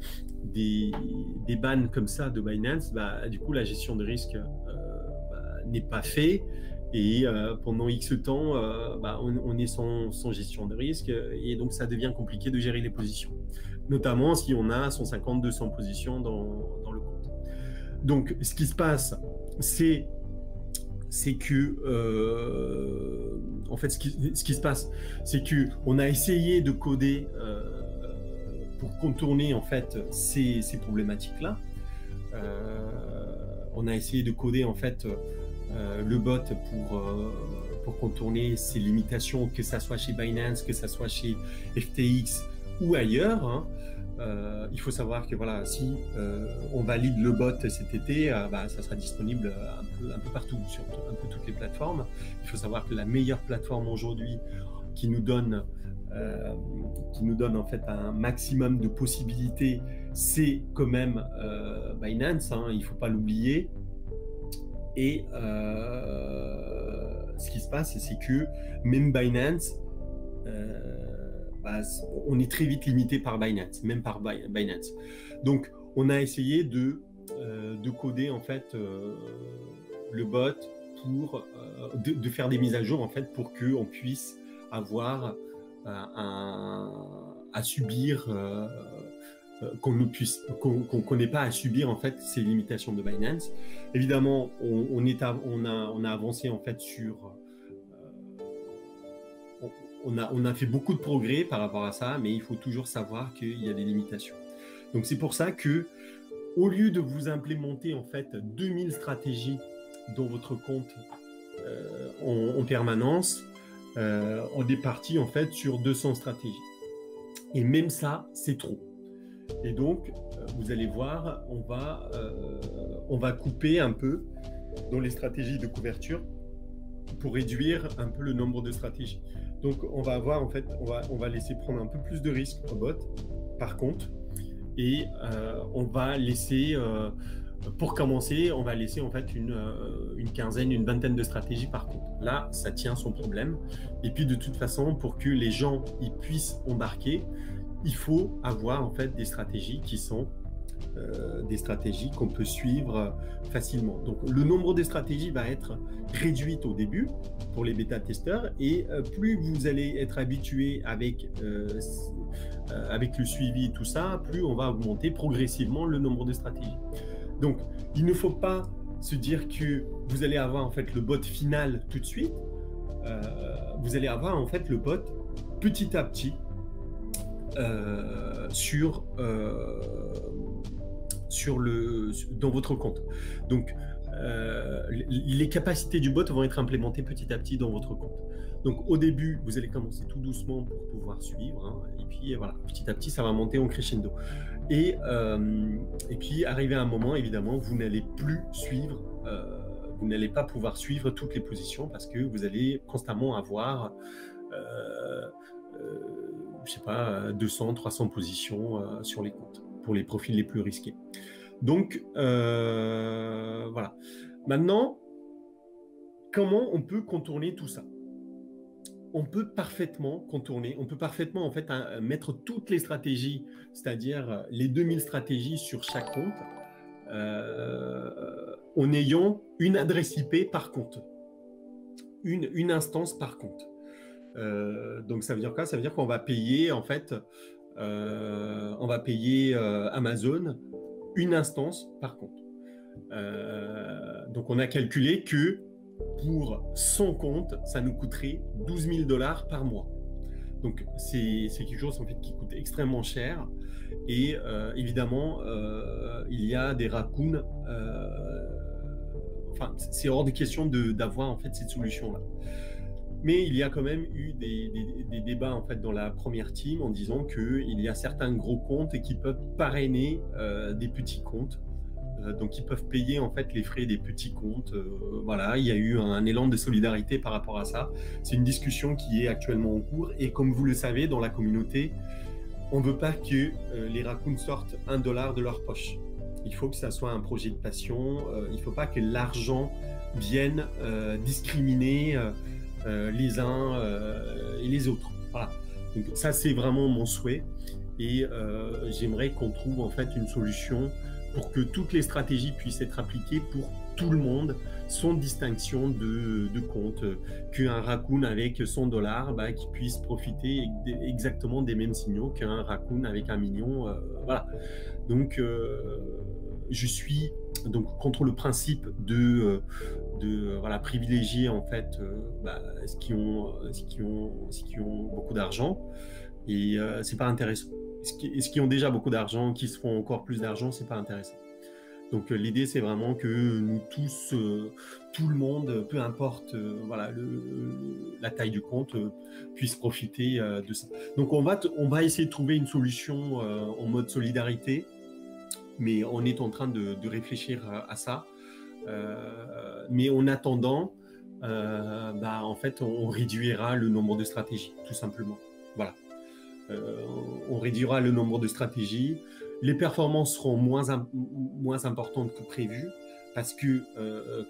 bans comme ça de Binance, du coup, la gestion de risque n'est pas faite. Et pendant X temps, on est sans gestion de risque. Et donc, ça devient compliqué de gérer les positions. Notamment si on a 150, 200 positions dans le compte. Donc, ce qui se passe, c'est que, en fait, ce qui se passe, c'est que on a essayé de coder pour contourner, en fait, ces problématiques-là. On a essayé de coder, en fait, le bot pour contourner ces limitations, que ça soit chez Binance, que ça soit chez FTX ou ailleurs. Hein. Il faut savoir que voilà, si on valide le bot cet été, ça sera disponible un peu partout, sur un peu toutes les plateformes. Il faut savoir que la meilleure plateforme aujourd'hui qui nous donne en fait un maximum de possibilités, c'est quand même Binance, hein, il ne faut pas l'oublier. Et ce qui se passe, c'est que même Binance, on est très vite limité par Binance, même par Binance. Donc, on a essayé de coder en fait le bot pour de faire des mises à jour en fait pour qu'on puisse avoir à subir qu'on n'ait pas à subir en fait ces limitations de Binance. Évidemment, on a avancé en fait sur on a fait beaucoup de progrès par rapport à ça, mais il faut toujours savoir qu'il y a des limitations. Donc c'est pour ça que, au lieu de vous implémenter en fait 2000 stratégies dans votre compte en permanence, on est parti en fait sur 200 stratégies. Et même ça, c'est trop. Et donc, vous allez voir, on va couper un peu dans les stratégies de couverture pour réduire un peu le nombre de stratégies. Donc, on va avoir en fait, on va laisser prendre un peu plus de risques au bot, par contre, et on va laisser, pour commencer, on va laisser en fait une quinzaine, une vingtaine de stratégies par contre. Là, ça tient son problème. Et puis, de toute façon, pour que les gens ils puissent embarquer, il faut avoir en fait des stratégies qui sont des stratégies qu'on peut suivre facilement. Donc, le nombre de stratégies va être réduit au début pour les bêta-testeurs et plus vous allez être habitué avec le suivi et tout ça, plus on va augmenter progressivement le nombre de stratégies. Donc, il ne faut pas se dire que vous allez avoir en fait le bot final tout de suite. Vous allez avoir en fait le bot petit à petit dans votre compte. Donc, les capacités du bot vont être implémentées petit à petit dans votre compte. Donc, au début, vous allez commencer tout doucement pour pouvoir suivre. Hein, et puis, voilà, petit à petit, ça va monter en crescendo. Et puis, arrivé à un moment, évidemment, vous n'allez plus suivre, vous n'allez pas pouvoir suivre toutes les positions parce que vous allez constamment avoir je sais pas, 200, 300 positions sur les comptes pour les profils les plus risqués. Donc, voilà. Maintenant, comment on peut contourner tout ça? On peut parfaitement contourner, on peut parfaitement en fait mettre toutes les stratégies, c'est-à-dire les 2000 stratégies sur chaque compte, en ayant une adresse IP par compte, une instance par compte. Donc ça veut dire quoi? Ça veut dire qu'on va payer en fait, on va payer Amazon une instance par compte. Donc on a calculé que pour 100 comptes, ça nous coûterait 12 000 $ par mois. Donc c'est quelque chose en fait qui coûte extrêmement cher et évidemment il y a des raccoons. Enfin c'est hors de question d'avoir en fait cette solution là. Mais il y a quand même eu des débats en fait dans la première team en disant qu'il y a certains gros comptes qui peuvent parrainer des petits comptes. Donc ils peuvent payer en fait les frais des petits comptes. Voilà, il y a eu un élan de solidarité par rapport à ça. C'est une discussion qui est actuellement en cours et comme vous le savez dans la communauté, on ne veut pas que les raccoons sortent $1 de leur poche. Il faut que ça soit un projet de passion. Il ne faut pas que l'argent vienne discriminer les uns et les autres. Voilà. Donc ça c'est vraiment mon souhait et j'aimerais qu'on trouve en fait une solution pour que toutes les stratégies puissent être appliquées pour tout le monde, sans distinction de compte, qu'un raccoon avec $100 qui puisse profiter exactement des mêmes signaux qu'un raccoon avec 1 million. Voilà. Donc je suis donc contre le principe de voilà, privilégier en fait ceux qui ont beaucoup d'argent et c'est pas intéressant. Ce qui ont déjà beaucoup d'argent, qui se font encore plus d'argent, c'est pas intéressant. Donc l'idée c'est vraiment que nous tous, tout le monde, peu importe voilà, la taille du compte, puisse profiter de ça. Donc on va essayer de trouver une solution en mode solidarité, mais on est en train de réfléchir à ça. Mais en attendant, en fait, on réduira le nombre de stratégies, tout simplement. Voilà. On réduira le nombre de stratégies. Les performances seront moins importantes que prévu parce que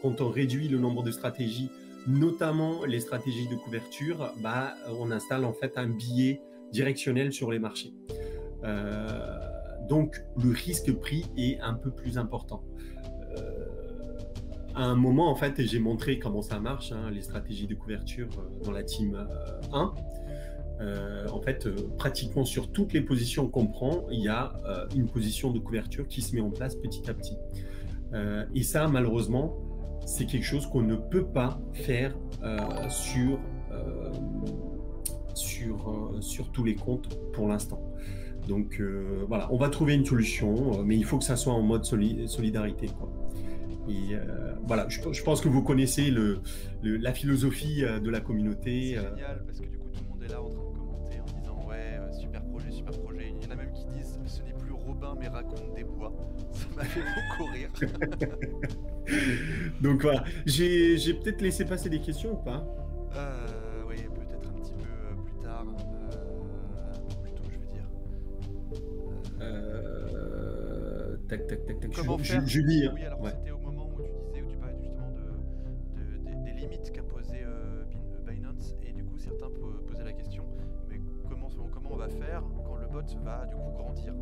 quand on réduit le nombre de stratégies, notamment les stratégies de couverture, on installe en fait un biais directionnel sur les marchés. Donc le risque-prix est un peu plus important. À un moment, en fait, j'ai montré comment ça marche, les stratégies de couverture dans la team 1. En fait, pratiquement sur toutes les positions qu'on prend, il y a une position de couverture qui se met en place petit à petit. Et ça, malheureusement, c'est quelque chose qu'on ne peut pas faire sur tous les comptes pour l'instant. Donc voilà, on va trouver une solution, mais il faut que ça soit en mode solidarité, quoi. Et voilà, je pense que vous connaissez la philosophie de la communauté. C'est génial parce que du coup tout le monde est là en train de commenter en disant ouais, super projet, super projet. Il y en a même qui disent ce n'est plus Robin mais raconte des bois. Ça m'a fait beaucoup rire. Donc voilà, j'ai peut-être laissé passer des questions ou pas? Oui, peut-être un petit peu plus tard, plus tôt je veux dire. Tac. Comment faire Julie, oui, alors ouais. c'était au moment où tu parlais justement des limites qu'imposait Binance et du coup certains posaient la question mais comment on va faire quand le bot va du coup grandir,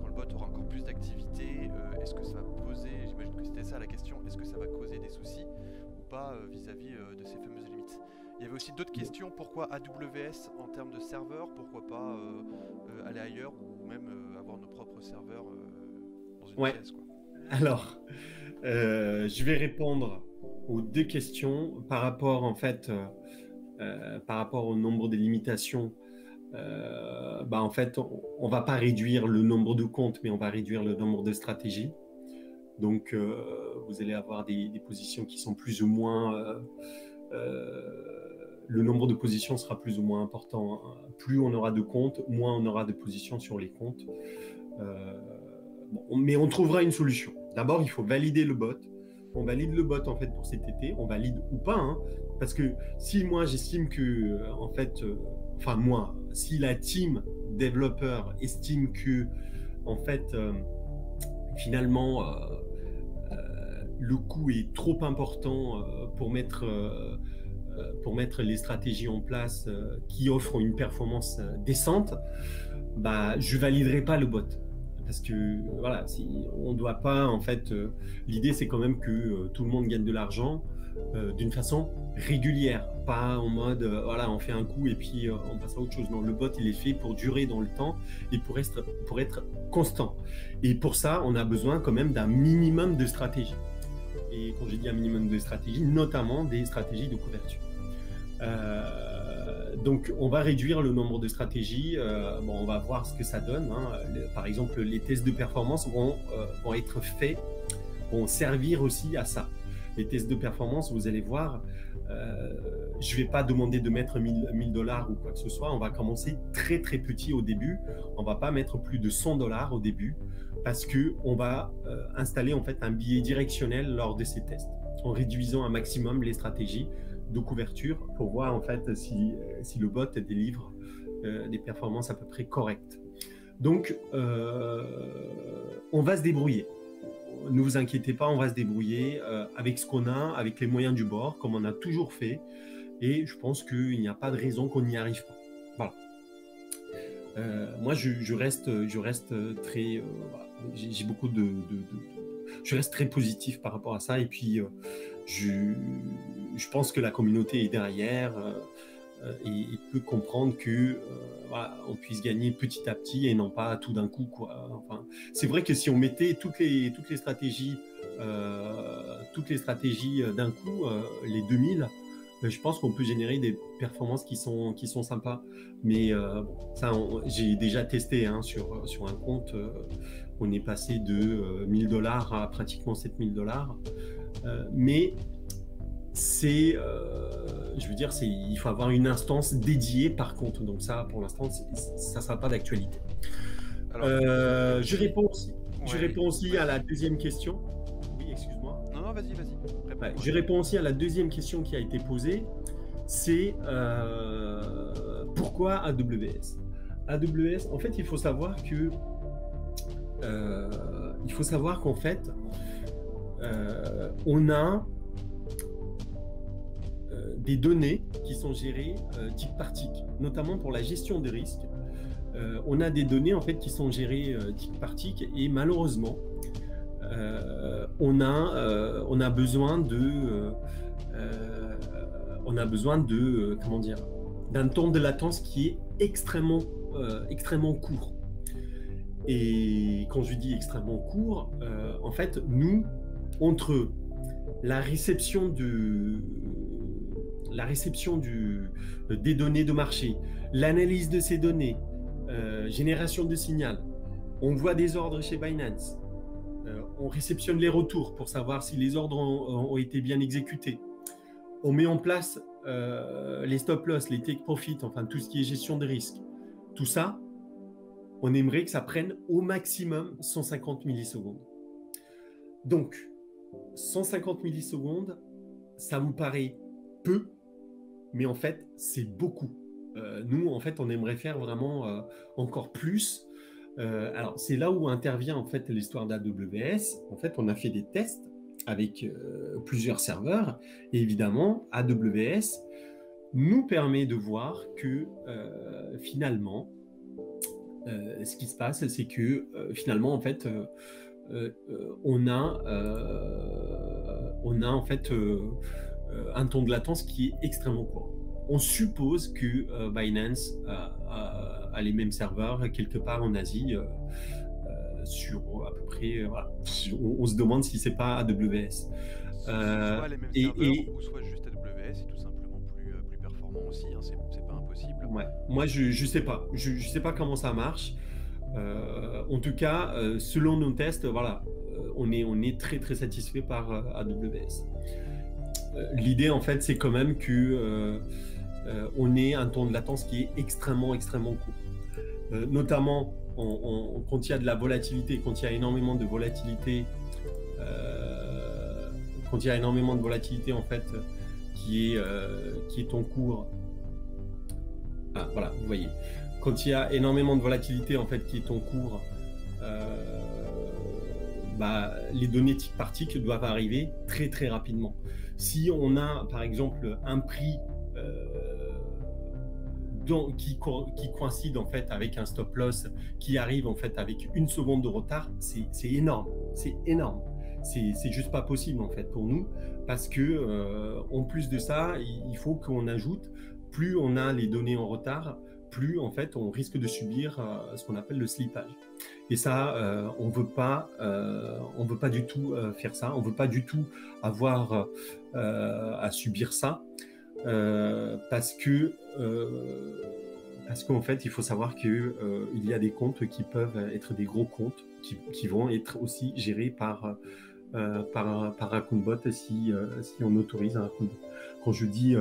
quand le bot aura encore plus d'activité, est-ce que ça va poser, j'imagine que c'était ça la question, est-ce que ça va causer des soucis ou pas vis-à-vis de ces fameuses limites. Il y avait aussi d'autres questions, pourquoi AWS en termes de serveurs, pourquoi pas aller ailleurs ou même avoir nos propres serveurs dans une pièce, quoi. Alors, je vais répondre aux deux questions par rapport en fait, par rapport au nombre de limitations. En fait, on va pas réduire le nombre de comptes, mais on va réduire le nombre de stratégies. Donc, vous allez avoir des positions qui sont plus ou moins... le nombre de positions sera plus ou moins important. Plus on aura de comptes, moins on aura de positions sur les comptes. Mais on trouvera une solution. D'abord, il faut valider le bot. On valide le bot en fait pour cet été. On valide ou pas, parce que si moi j'estime que en fait, si la team développeur estime que en fait finalement le coût est trop important pour mettre les stratégies en place qui offrent une performance décente, je validerai pas le bot. Parce que voilà, on doit pas en fait. L'idée c'est quand même que tout le monde gagne de l'argent d'une façon régulière, pas en mode voilà, on fait un coup et puis on passe à autre chose. Non, le bot il est fait pour durer dans le temps et pour être constant. Et pour ça, on a besoin quand même d'un minimum de stratégie. Et quand j'ai dit un minimum de stratégie, notamment des stratégies de couverture. Donc, on va réduire le nombre de stratégies. On va voir ce que ça donne. Par exemple, les tests de performance vont être faits, vont servir aussi à ça. les tests de performance, vous allez voir, je ne vais pas demander de mettre 1000 dollars ou quoi que ce soit. On va commencer très très petit au début. On ne va pas mettre plus de 100 dollars au début parce qu'on va installer en fait un biais directionnel lors de ces tests en réduisant un maximum les stratégies de couverture pour voir en fait si le bot délivre des performances à peu près correctes. Donc, on va se débrouiller. Ne vous inquiétez pas, on va se débrouiller avec ce qu'on a, avec les moyens du bord, comme on a toujours fait. Et je pense qu'il n'y a pas de raison qu'on n'y arrive pas. Voilà. Moi, je reste très... voilà. J'ai beaucoup je reste très positif par rapport à ça. Et puis, je pense que la communauté est derrière et peut comprendre que voilà, on puisse gagner petit à petit et non pas tout d'un coup, quoi. Enfin, c'est vrai que si on mettait toutes les stratégies d'un coup, les 2000, je pense qu'on peut générer des performances qui sont sympas. Mais ça, j'ai déjà testé hein, sur un compte. On est passé de 1000 dollars à pratiquement 7000 dollars. Mais c'est, je veux dire, il faut avoir une instance dédiée par contre. Donc ça, pour l'instant, ça ne sera pas d'actualité. Je réponds aussi, je réponds aussi à la deuxième question. Oui, excuse-moi. Non, vas-y. Ouais, je réponds aussi à la deuxième question qui a été posée. C'est pourquoi AWS? AWS, en fait, il faut savoir qu'en fait, on a des données qui sont gérées tic par tic, notamment pour la gestion des risques. On a des données en fait qui sont gérées tic par tic et malheureusement, on a besoin de comment dire, d'un temps de latence qui est extrêmement court. Et quand je dis extrêmement court, en fait, nous, entre la réception des données de marché, l'analyse de ces données, génération de signal, on voit des ordres chez Binance, on réceptionne les retours pour savoir si les ordres ont été bien exécutés, on met en place les stop loss, les take profit, enfin tout ce qui est gestion de risque. Tout ça, on aimerait que ça prenne au maximum 150 millisecondes. Donc, 150 millisecondes, ça vous paraît peu, mais en fait, c'est beaucoup. Nous, en fait, on aimerait faire vraiment encore plus. Alors, c'est là où intervient en fait l'histoire d'AWS. En fait, on a fait des tests avec plusieurs serveurs. Et évidemment, AWS nous permet de voir que finalement, ce qui se passe, c'est que finalement, en fait, on a en fait un temps de latence qui est extrêmement court. On suppose que Binance a les mêmes serveurs quelque part en Asie, sur à peu près. Voilà. On se demande si c'est pas AWS. Soit les mêmes serveurs, ou soit juste AWS est tout simplement plus performant aussi. Hein, c'est pas impossible. Ouais. Moi, je sais pas. Je sais pas comment ça marche. En tout cas, selon nos tests, voilà, on est très très satisfait par AWS. L'idée, en fait, c'est quand même que on ait un temps de latence qui est extrêmement court. Notamment quand il y a de la volatilité, quand il y a énormément de volatilité, en fait, qui est en cours. Ah, voilà, vous voyez. Quand il y a énormément de volatilité en fait qui est en cours, les données tic par tic doivent arriver très très rapidement. Si on a par exemple un prix qui coïncide en fait avec un stop loss qui arrive en fait avec 1 seconde de retard, c'est énorme, c'est juste pas possible en fait pour nous, parce que en plus de ça, il faut qu'on ajoute, plus on a les données en retard, plus en fait on risque de subir ce qu'on appelle le slippage. Et ça, on veut pas du tout faire ça, on veut pas du tout avoir à subir ça, parce qu'en fait il faut savoir que il y a des comptes qui peuvent être des gros comptes qui vont être aussi gérés par par RaccoonBot si on autorise un RaccoonBot. Quand je dis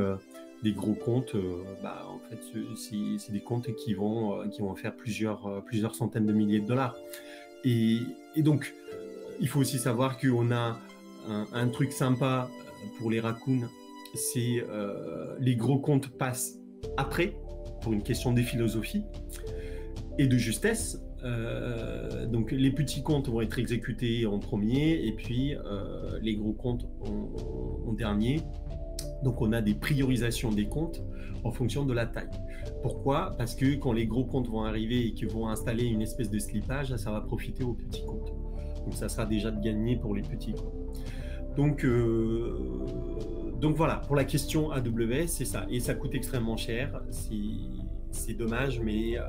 des gros comptes, en fait, c'est des comptes qui vont faire plusieurs centaines de milliers de dollars. Et donc, il faut aussi savoir qu'on a un truc sympa pour les raccoons, c'est les gros comptes passent après, pour une question de philosophie et de justesse. Donc les petits comptes vont être exécutés en premier et puis les gros comptes en dernier. Donc on a des priorisations des comptes en fonction de la taille. Pourquoi? Parce que quand les gros comptes vont arriver et qu'ils vont installer une espèce de slippage, ça va profiter aux petits comptes. Donc ça sera déjà de gagner pour les petits comptes. Donc voilà, pour la question AWS, c'est ça. Et ça coûte extrêmement cher. C'est dommage, mais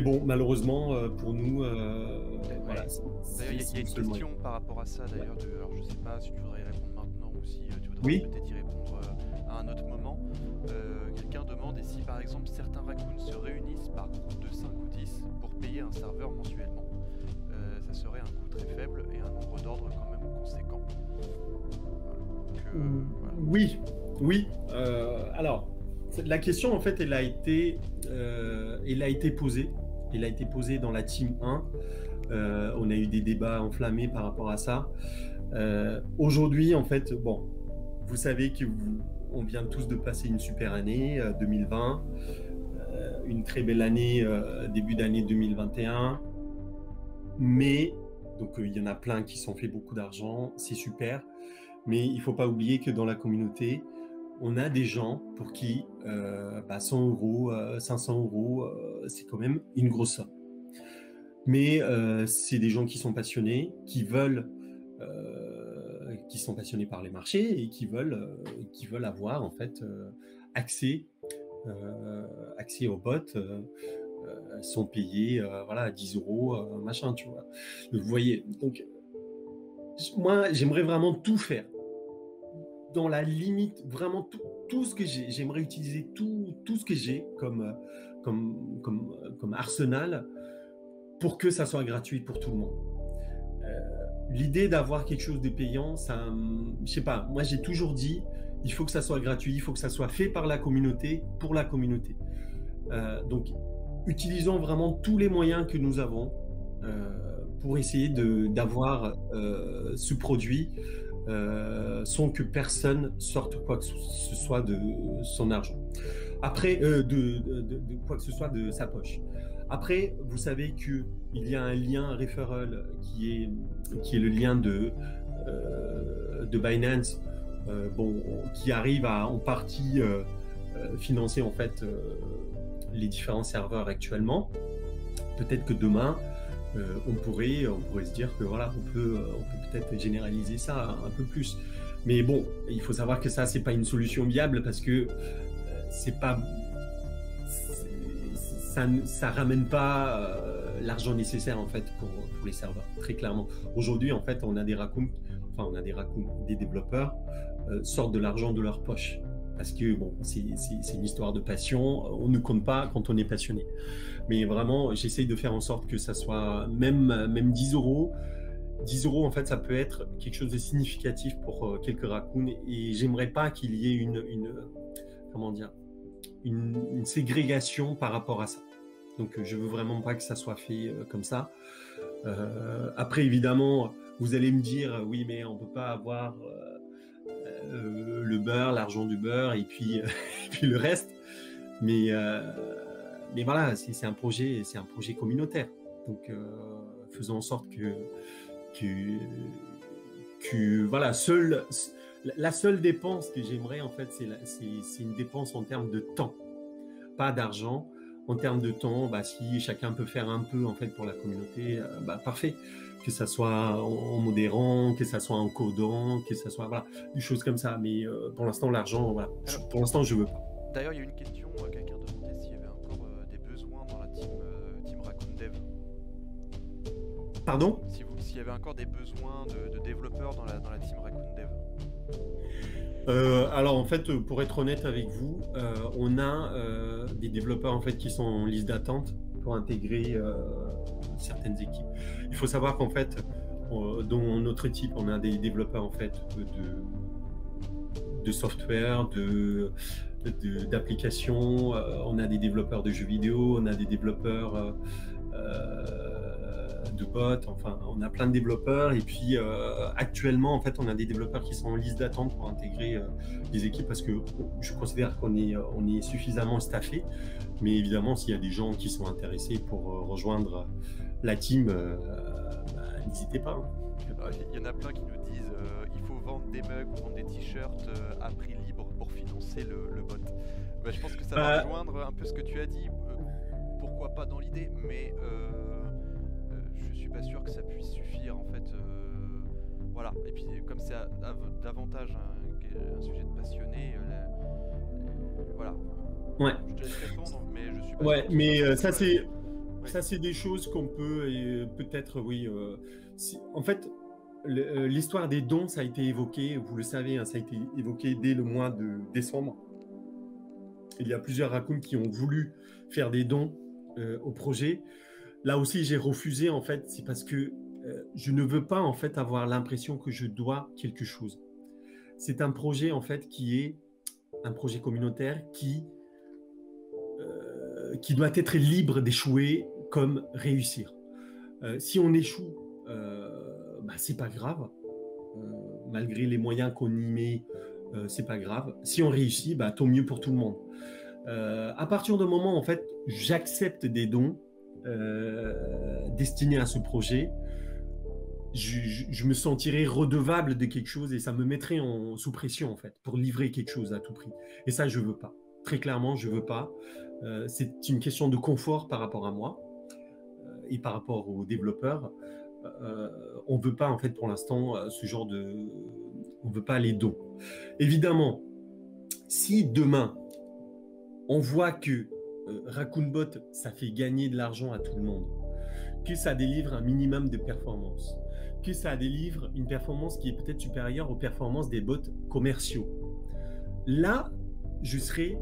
bon, malheureusement, pour nous, voilà. D'ailleurs, il y a une question par rapport à ça, d'ailleurs. Alors, je ne sais pas si tu voudrais y répondre maintenant ou si tu voudrais peut-être y répondre à un autre moment. Quelqu'un demande et si, par exemple, certains raccoons se réunissent par groupe de 5 ou 10 pour payer un serveur mensuellement. Ça serait un coût très faible et un nombre d'ordres quand même conséquent. Voilà. Oui. Alors, la question, en fait, elle a été posée. Elle a été posée dans la team 1. On a eu des débats enflammés par rapport à ça. Aujourd'hui, en fait, bon, vous savez qu'on vient tous de passer une super année 2020, une très belle année début d'année 2021. Mais donc il y en a plein qui s'ont fait beaucoup d'argent, c'est super. Mais il ne faut pas oublier que dans la communauté, on a des gens pour qui 100 euros, 500 euros, c'est quand même une grosse somme. Mais c'est des gens qui sont passionnés, qui sont passionnés par les marchés et qui veulent avoir en fait accès au bot, sont payés voilà, à 10 euros, machin, tu vois. Vous voyez, donc moi j'aimerais vraiment tout faire. Dans la limite, vraiment tout ce que j'ai, j'aimerais utiliser tout ce que j'ai comme arsenal pour que ça soit gratuit pour tout le monde. L'idée d'avoir quelque chose de payant, ça, je sais pas, moi j'ai toujours dit, il faut que ça soit gratuit, il faut que ça soit fait par la communauté, pour la communauté. Donc, utilisons vraiment tous les moyens que nous avons pour essayer d'avoir ce produit sans que personne sorte quoi que ce soit de son argent. Après, de quoi que ce soit de sa poche. Après, vous savez qu'il y a un lien referral qui est le lien de Binance, qui arrive à en partie financer en fait les différents serveurs actuellement. Peut-être que demain, on pourrait se dire que voilà, on peut peut-être généraliser ça un peu plus. Mais bon, il faut savoir que ça, c'est pas une solution viable parce que ça ramène pas l'argent nécessaire en fait pour les serveurs, très clairement. Aujourd'hui, en fait, des développeurs sortent de l'argent de leur poche. Parce que bon, c'est une histoire de passion, on ne compte pas quand on est passionné. Mais vraiment, j'essaye de faire en sorte que ça soit même 10 euros. 10 euros, en fait, ça peut être quelque chose de significatif pour quelques raccoons. Et j'aimerais pas qu'il y ait une ségrégation par rapport à ça. Donc, je veux vraiment pas que ça soit fait comme ça. Après, évidemment, vous allez me dire, oui, mais on peut pas avoir le beurre, l'argent du beurre et puis le reste. Mais voilà, c'est un projet communautaire. Donc faisons en sorte que voilà, la seule dépense que j'aimerais en fait, c'est une dépense en termes de temps, pas d'argent. En termes de temps, si chacun peut faire un peu en fait pour la communauté, parfait. Que ça soit en modérant, que ça soit en codant, que ça soit voilà, des choses comme ça. Mais pour l'instant, l'argent, voilà. Pour l'instant, je veux pas. D'ailleurs, il y a une question, quelqu'un demandait s'il y avait encore des besoins dans la team Raccoon Dev. Pardon ? S'il y avait encore des besoins de développeurs dans la team Raccoon Dev. Alors en fait, pour être honnête avec vous, on a des développeurs en fait qui sont en liste d'attente pour intégrer certaines équipes. Il faut savoir qu'en fait, Dans notre équipe, on a des développeurs en fait de software, d'applications, on a des développeurs de jeux vidéo, on a des développeurs de bots, enfin on a plein de développeurs et puis actuellement en fait on a des développeurs qui sont en liste d'attente pour intégrer les équipes parce que je considère qu'on est suffisamment staffé, mais évidemment s'il y a des gens qui sont intéressés pour rejoindre la team, n'hésitez pas. Il y en a plein qui nous disent il faut vendre des mugs ou vendre des t-shirts à prix libre pour financer le bot. Je pense que ça va rejoindre un peu ce que tu as dit. Pourquoi pas dans l'idée, mais je suis pas sûr que ça puisse suffire en fait. Voilà. Et puis comme c'est davantage un sujet de passionné, voilà. Ouais. Je te laisse répondre, mais je suis pas ouais, sûr mais ça c'est. Oui. Ça, c'est des choses qu'on peut, peut-être, oui. En fait, l'histoire des dons, ça a été évoqué, vous le savez, hein, ça a été évoqué dès le mois de décembre. Il y a plusieurs raccoons qui ont voulu faire des dons au projet. Là aussi, j'ai refusé, en fait, c'est parce que je ne veux pas, en fait, avoir l'impression que je dois quelque chose. C'est un projet, en fait, qui est un projet communautaire qui doit être libre d'échouer comme réussir. Si on échoue, c'est pas grave. Malgré les moyens qu'on y met, c'est pas grave. Si on réussit, tant mieux pour tout le monde. À partir du moment, en fait, j'accepte des dons destinés à ce projet, je me sentirais redevable de quelque chose et ça me mettrait sous pression, en fait, pour livrer quelque chose à tout prix. Et ça, je veux pas. Très clairement, je veux pas. C'est une question de confort par rapport à moi et par rapport aux développeurs. On ne veut pas, en fait, pour l'instant, ce genre de... On ne veut pas les dons. Évidemment, si demain, on voit que RaccoonBot, ça fait gagner de l'argent à tout le monde, que ça délivre un minimum de performance, que ça délivre une performance qui est peut-être supérieure aux performances des bots commerciaux, là, je serai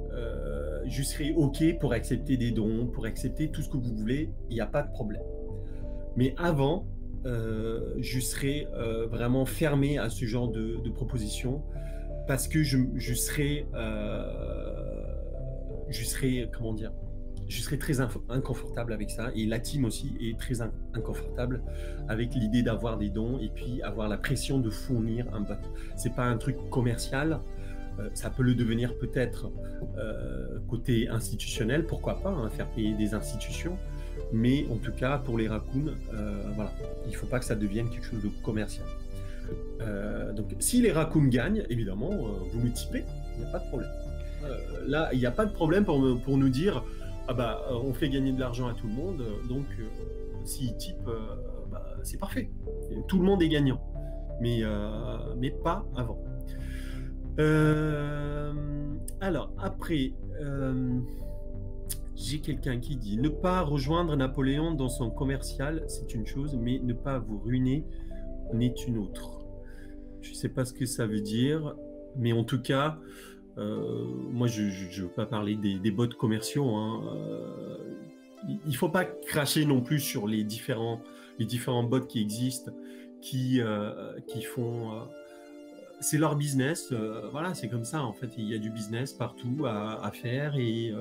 OK pour accepter des dons, pour accepter tout ce que vous voulez, il n'y a pas de problème. Mais avant, je serai vraiment fermé à ce genre de propositions parce que je serai, comment dire, je serai très inconfortable avec ça et la team aussi est très inconfortable avec l'idée d'avoir des dons et puis avoir la pression de fournir un bot. C'est pas un truc commercial. Ça peut le devenir peut-être côté institutionnel, pourquoi pas, hein, faire payer des institutions, mais en tout cas pour les raccoons, voilà, il ne faut pas que ça devienne quelque chose de commercial. Donc si les raccoons gagnent, évidemment, vous me typez, il n'y a pas de problème. Là, il n'y a pas de problème pour nous dire on fait gagner de l'argent à tout le monde, donc s'ils typent, c'est parfait, tout le monde est gagnant, mais pas avant. Alors, après, j'ai quelqu'un qui dit « Ne pas rejoindre Napoléon dans son commercial, c'est une chose, mais ne pas vous ruiner en est une autre. » Je ne sais pas ce que ça veut dire, mais en tout cas, moi, je ne veux pas parler des bots commerciaux. Hein. Il ne faut pas cracher non plus sur les différents bots qui existent, qui font... c'est leur business, voilà, c'est comme ça en fait. Il y a du business partout à faire et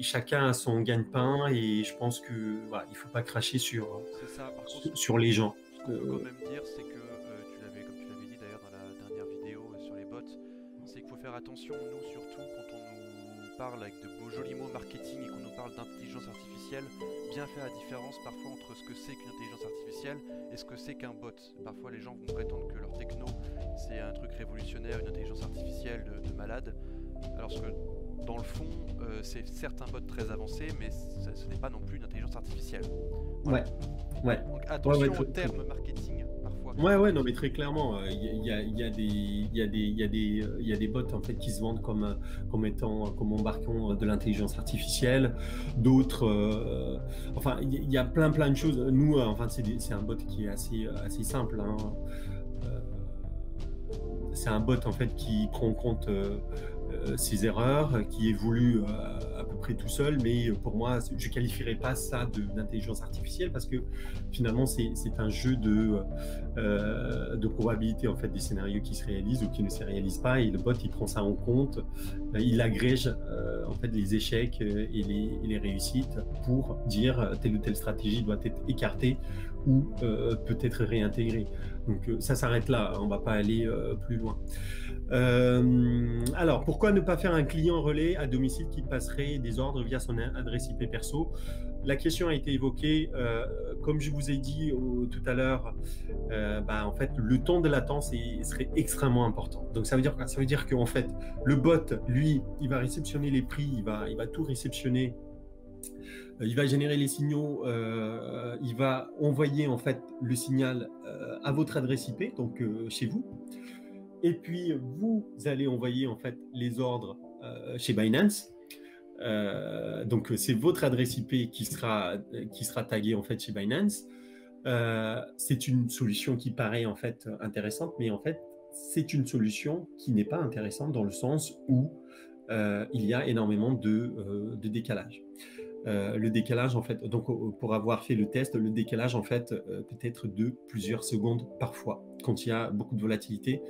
chacun a son gagne-pain et je pense que voilà, il faut pas cracher sur les gens. Ce qu'on peut quand même dire, c'est que comme tu l'avais dit d'ailleurs dans la dernière vidéo sur les bots, c'est qu'il faut faire attention, nous surtout quand on nous parle avec de beaux jolis mots marketing et qu'on nous parle d'intelligence artificielle, bien faire la différence parfois entre ce que c'est qu'une intelligence artificielle et ce que c'est qu'un bot. Parfois les gens vont prétendre que leur techno c'est un truc révolutionnaire, une intelligence artificielle de malade, alors que dans le fond c'est certes un bot très avancé, mais ce n'est pas non plus une intelligence artificielle. Voilà. Ouais. Donc attention aux termes marketing parfois. Ouais, non mais très clairement, il y a des bots en fait qui se vendent comme embarquant de l'intelligence artificielle, d'autres, enfin il y a plein de choses. Nous, enfin c'est un bot qui est assez simple. Hein. C'est un bot en fait qui prend en compte ses erreurs, qui évolue à peu près tout seul, mais pour moi, je ne qualifierais pas ça d'intelligence artificielle parce que finalement, c'est un jeu de probabilité en fait, des scénarios qui se réalisent ou qui ne se réalisent pas, et le bot, il prend ça en compte, il agrège en fait, les échecs et les réussites pour dire telle ou telle stratégie doit être écartée ou peut-être réintégrée. Donc ça s'arrête là, on ne va pas aller plus loin. Alors, pourquoi ne pas faire un client relais à domicile qui passerait des ordres via son adresse IP perso? La question a été évoquée, comme je vous ai dit tout à l'heure, en fait, le temps de latence serait extrêmement important. Donc, ça veut dire qu'en fait, le bot, lui, il va réceptionner les prix, il va tout réceptionner. Il va générer les signaux, il va envoyer en fait le signal à votre adresse IP, donc chez vous. Et puis vous allez envoyer en fait les ordres chez Binance. Donc c'est votre adresse IP qui sera taguée en fait chez Binance. C'est une solution qui paraît en fait intéressante, mais en fait c'est une solution qui n'est pas intéressante dans le sens où il y a énormément de décalage. Le décalage en fait, donc pour avoir fait le test, le décalage en fait peut être de plusieurs secondes parfois. Quand il y a beaucoup de volatilité,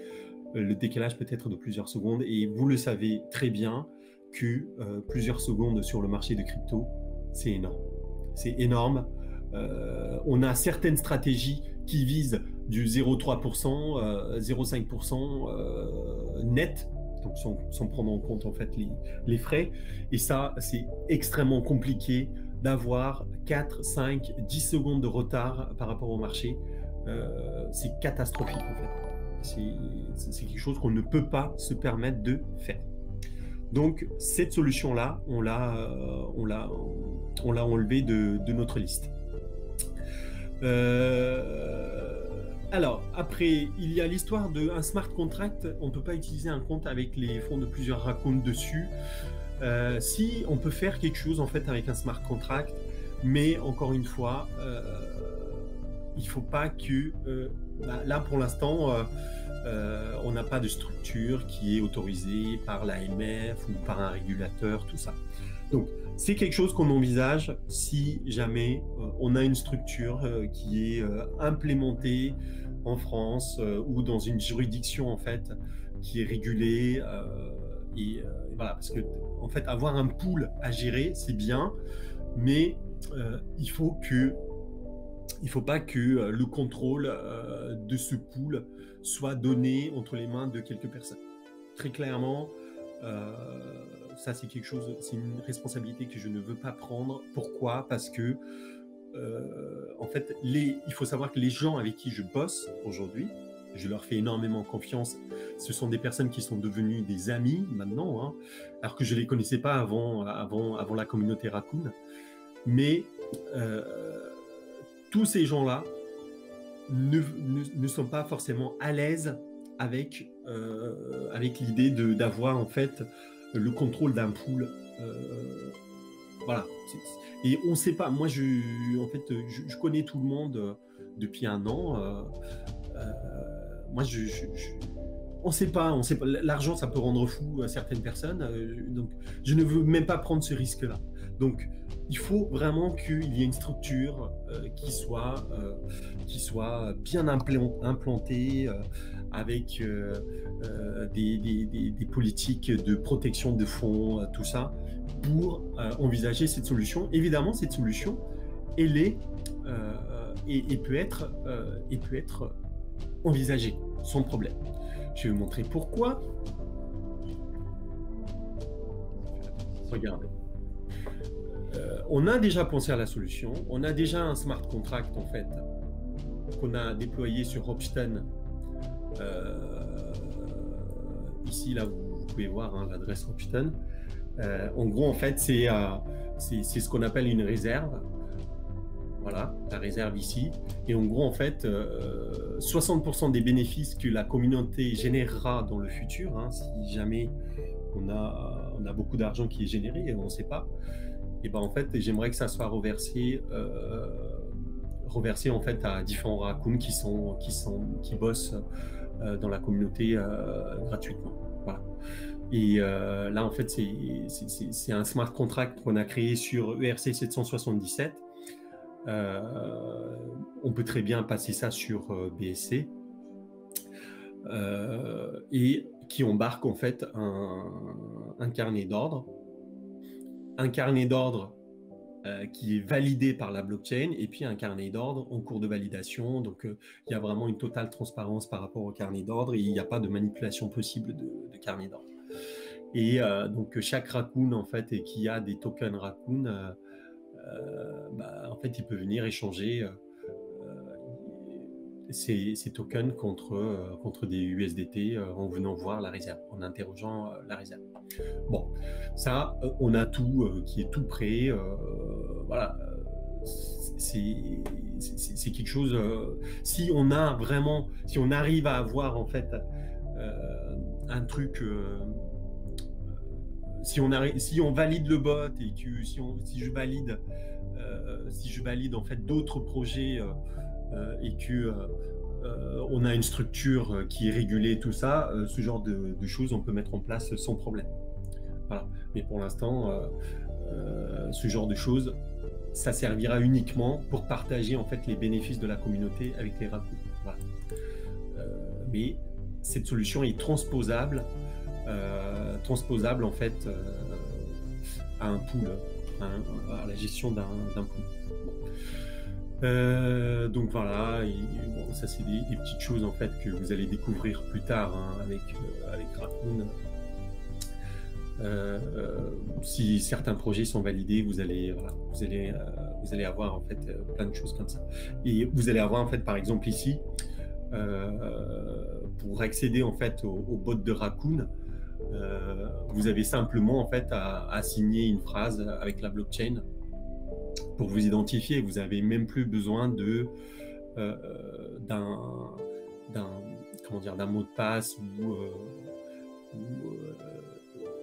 le décalage peut être de plusieurs secondes, et vous le savez très bien que plusieurs secondes sur le marché de crypto, c'est énorme. C'est énorme. On a certaines stratégies qui visent du 0,3%, 0,5% net, donc sans prendre en compte en fait les frais. Et ça, c'est extrêmement compliqué d'avoir 4, 5, 10 secondes de retard par rapport au marché. C'est catastrophique en fait. C'est quelque chose qu'on ne peut pas se permettre de faire. Donc cette solution-là, on l'a enlevée de notre liste. Alors, après, il y a l'histoire d'un smart contract. On ne peut pas utiliser un compte avec les fonds de plusieurs raccoons dessus. Si on peut faire quelque chose en fait avec un smart contract, mais encore une fois, il ne faut pas que... là, pour l'instant, on n'a pas de structure qui est autorisée par l'AMF ou par un régulateur, tout ça. Donc, c'est quelque chose qu'on envisage si jamais on a une structure qui est implémentée en France ou dans une juridiction en fait qui est régulée. Et voilà, parce que en fait, avoir un pool à gérer, c'est bien, mais il faut pas que le contrôle de ce pool soit donné entre les mains de quelques personnes. Très clairement, ça c'est quelque chose, c'est une responsabilité que je ne veux pas prendre. Pourquoi? Parce que en fait, il faut savoir que les gens avec qui je bosse aujourd'hui, je leur fais énormément confiance. Ce sont des personnes qui sont devenues des amis maintenant, hein, alors que je les connaissais pas avant la communauté Raccoon. Mais tous ces gens-là ne sont pas forcément à l'aise avec l'idée d'avoir en fait le contrôle d'un pool. Voilà. Et on ne sait pas. Moi, je connais tout le monde depuis un an. Moi, on ne sait pas. L'argent, ça peut rendre fou à certaines personnes. Donc, je ne veux même pas prendre ce risque-là. Donc, il faut vraiment qu'il y ait une structure qui soit bien implantée avec des politiques de protection de fonds, tout ça, pour envisager cette solution. Évidemment, cette solution, elle est et peut être envisagée sans problème. Je vais vous montrer pourquoi. Regardez. On a déjà pensé à la solution. On a déjà un smart contract en fait qu'on a déployé sur Ropsten. Ici, là, vous pouvez voir hein, l'adresse Ropsten. En gros, en fait, c'est ce qu'on appelle une réserve. Voilà, la réserve ici. Et en gros, en fait, 60% des bénéfices que la communauté générera dans le futur, hein, si jamais on a beaucoup d'argent qui est généré et on ne sait pas, et ben en fait, j'aimerais que ça soit reversé en fait à différents raccoons qui bossent dans la communauté gratuitement. Voilà. Et là, en fait, c'est un smart contract qu'on a créé sur ERC 777. On peut très bien passer ça sur BSC. Et qui embarque en fait un carnet d'ordre. Un carnet d'ordre qui est validé par la blockchain, et puis un carnet d'ordre en cours de validation. Donc, il y a vraiment une totale transparence par rapport au carnet d'ordre, et il n'y a pas de manipulation possible de carnet d'ordre. Et donc, chaque Raccoon, en fait, et qui a des tokens Raccoon, en fait, il peut venir échanger ces tokens contre des USDT en venant voir la réserve, en interrogeant la réserve. Bon, ça, on a tout qui est tout prêt. Voilà, c'est quelque chose. Si on arrive à avoir en fait un truc, si on valide le bot et que si je valide en fait d'autres projets et que on a une structure qui est régulée, tout ça, ce genre de choses, on peut mettre en place sans problème. Voilà. Mais pour l'instant, ce genre de choses, ça servira uniquement pour partager en fait les bénéfices de la communauté avec les Raccoons. Voilà. Mais cette solution est transposable en fait à un pool, à la gestion d'un pool. Donc voilà, bon, ça c'est des petites choses en fait que vous allez découvrir plus tard avec Raccoon. Si certains projets sont validés, vous allez avoir en fait plein de choses comme ça. Et vous allez avoir en fait par exemple ici, pour accéder en fait au bot de Raccoon, vous avez simplement en fait à signer une phrase avec la blockchain pour vous identifier. Vous n'avez même plus besoin d'un mot de passe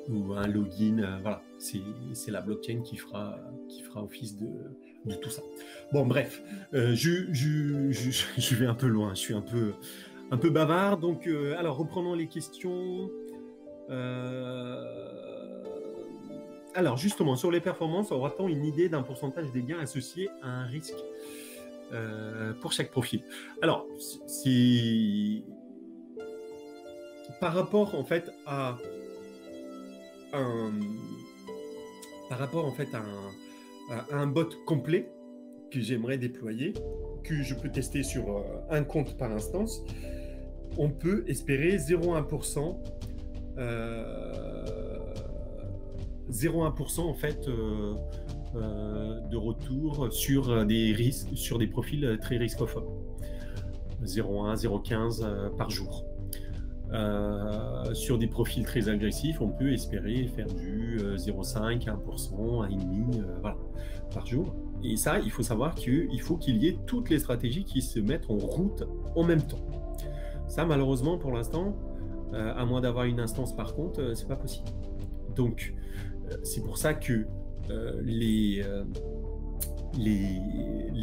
ou un login. Voilà, c'est la blockchain qui fera office de tout ça. Bon, bref, je vais un peu loin, je suis un peu bavard. Donc, alors reprenons les questions. Alors justement, sur les performances, aura-t-on une idée d'un pourcentage des gains associés à un risque pour chaque profil? Alors, c'est par rapport en fait à un bot complet que j'aimerais déployer, que je peux tester sur un compte par instance, on peut espérer 0,1% 0,1% en fait de retour sur des profils très riscophobes. 0,1, 0,15 par jour. Sur des profils très agressifs, on peut espérer faire du 0,5, 1%, 1,5% voilà, par jour. Et ça, il faut savoir qu'il faut qu'il y ait toutes les stratégies qui se mettent en route en même temps. Ça, malheureusement, pour l'instant, à moins d'avoir une instance par compte, c'est pas possible. Donc, c'est pour ça que les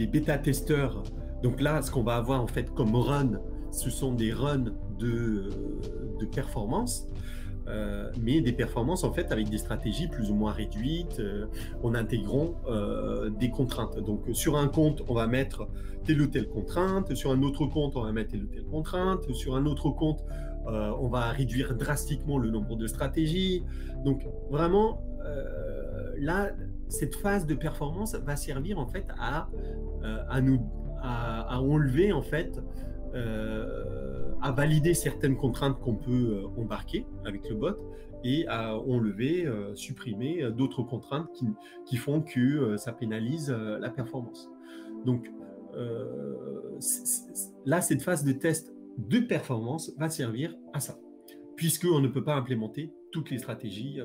bêta-testeurs, donc là, ce qu'on va avoir en fait comme run, ce sont des runs de performance, mais des performances en fait avec des stratégies plus ou moins réduites, en intégrant des contraintes. Donc sur un compte, on va mettre telle ou telle contrainte, sur un autre compte, on va mettre telle ou telle contrainte, sur un autre compte, on va réduire drastiquement le nombre de stratégies. Donc vraiment, là, cette phase de performance va servir en fait à enlever en fait, à valider certaines contraintes qu'on peut embarquer avec le bot et à enlever, supprimer d'autres contraintes qui font que ça pénalise la performance. Donc là, cette phase de test de performance va servir à ça, puisqu'on ne peut pas implémenter toutes les stratégies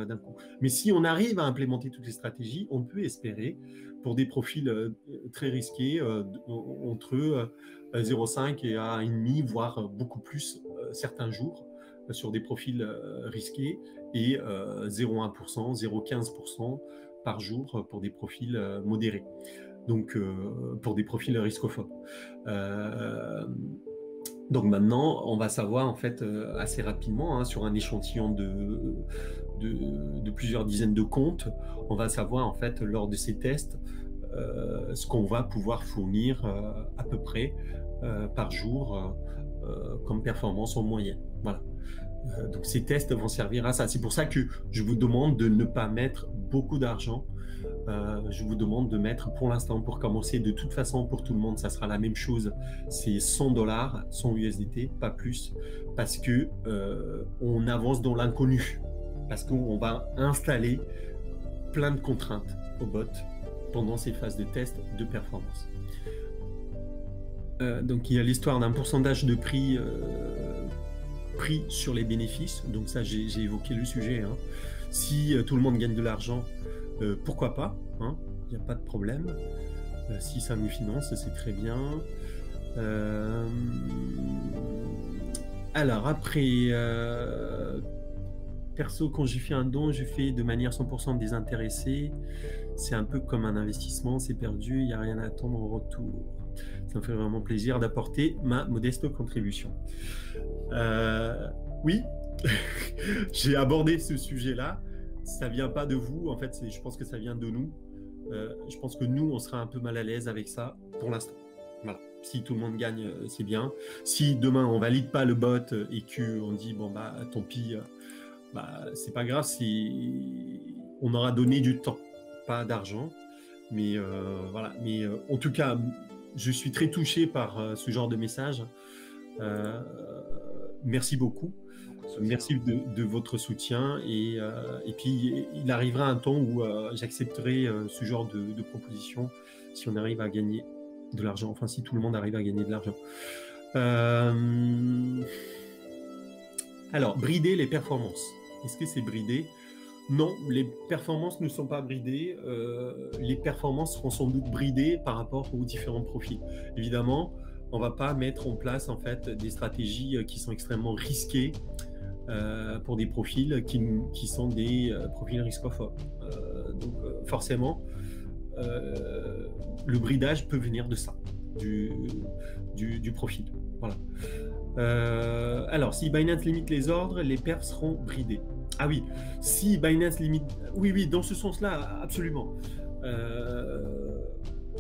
d'un coup. Mais si on arrive à implémenter toutes les stratégies, on peut espérer, pour des profils très risqués, entre 0,5 et 1,5, voire beaucoup plus certains jours, sur des profils risqués, et 0,1%, 0,15% par jour pour des profils modérés. Donc, pour des profils riscophobes. Donc maintenant, on va savoir en fait assez rapidement, hein, sur un échantillon de plusieurs dizaines de comptes, on va savoir en fait lors de ces tests ce qu'on va pouvoir fournir à peu près par jour comme performance en moyenne. Voilà. Donc ces tests vont servir à ça. C'est pour ça que je vous demande de ne pas mettre beaucoup d'argent. Je vous demande de mettre pour l'instant, pour commencer, de toute façon pour tout le monde, ça sera la même chose. C'est 100 dollars, 100 USDT, pas plus, parce que on avance dans l'inconnu, parce qu'on va installer plein de contraintes au bot pendant ces phases de test de performance. Donc il y a l'histoire d'un pourcentage de prix pris sur les bénéfices. Donc ça, j'ai évoqué le sujet. Hein. Si tout le monde gagne de l'argent, pourquoi pas, hein, il n'y a pas de problème. Si ça nous finance, c'est très bien. Alors après, perso, quand j'ai fait un don, je fais de manière 100% désintéressée. C'est un peu comme un investissement, c'est perdu, il n'y a rien à attendre en retour. Ça me fait vraiment plaisir d'apporter ma modeste contribution. Oui, j'ai abordé ce sujet-là. Ça vient pas de vous, en fait, je pense que ça vient de nous. Je pense que nous, on sera un peu mal à l'aise avec ça pour l'instant. Voilà. Si tout le monde gagne, c'est bien. Si demain, on valide pas le bot et qu'on dit, bon, bah, tant pis, c'est pas grave, on aura donné du temps, pas d'argent. Mais voilà. Mais en tout cas, je suis très touché par ce genre de message. Merci beaucoup. Merci de votre soutien et puis il arrivera un temps où j'accepterai ce genre de proposition si on arrive à gagner de l'argent, enfin si tout le monde arrive à gagner de l'argent. Alors, brider les performances. Est-ce que c'est bridé? Non, les performances ne sont pas bridées. Les performances seront sans doute bridées par rapport aux différents profils. Évidemment, on ne va pas mettre en place en fait des stratégies qui sont extrêmement risquées pour des profils qui sont des profils riscophobes. Donc forcément, le bridage peut venir de ça, du profil. Voilà. Alors, si Binance limite les ordres, les perfs seront bridés. Ah oui, si Binance limite... Oui, dans ce sens-là, absolument.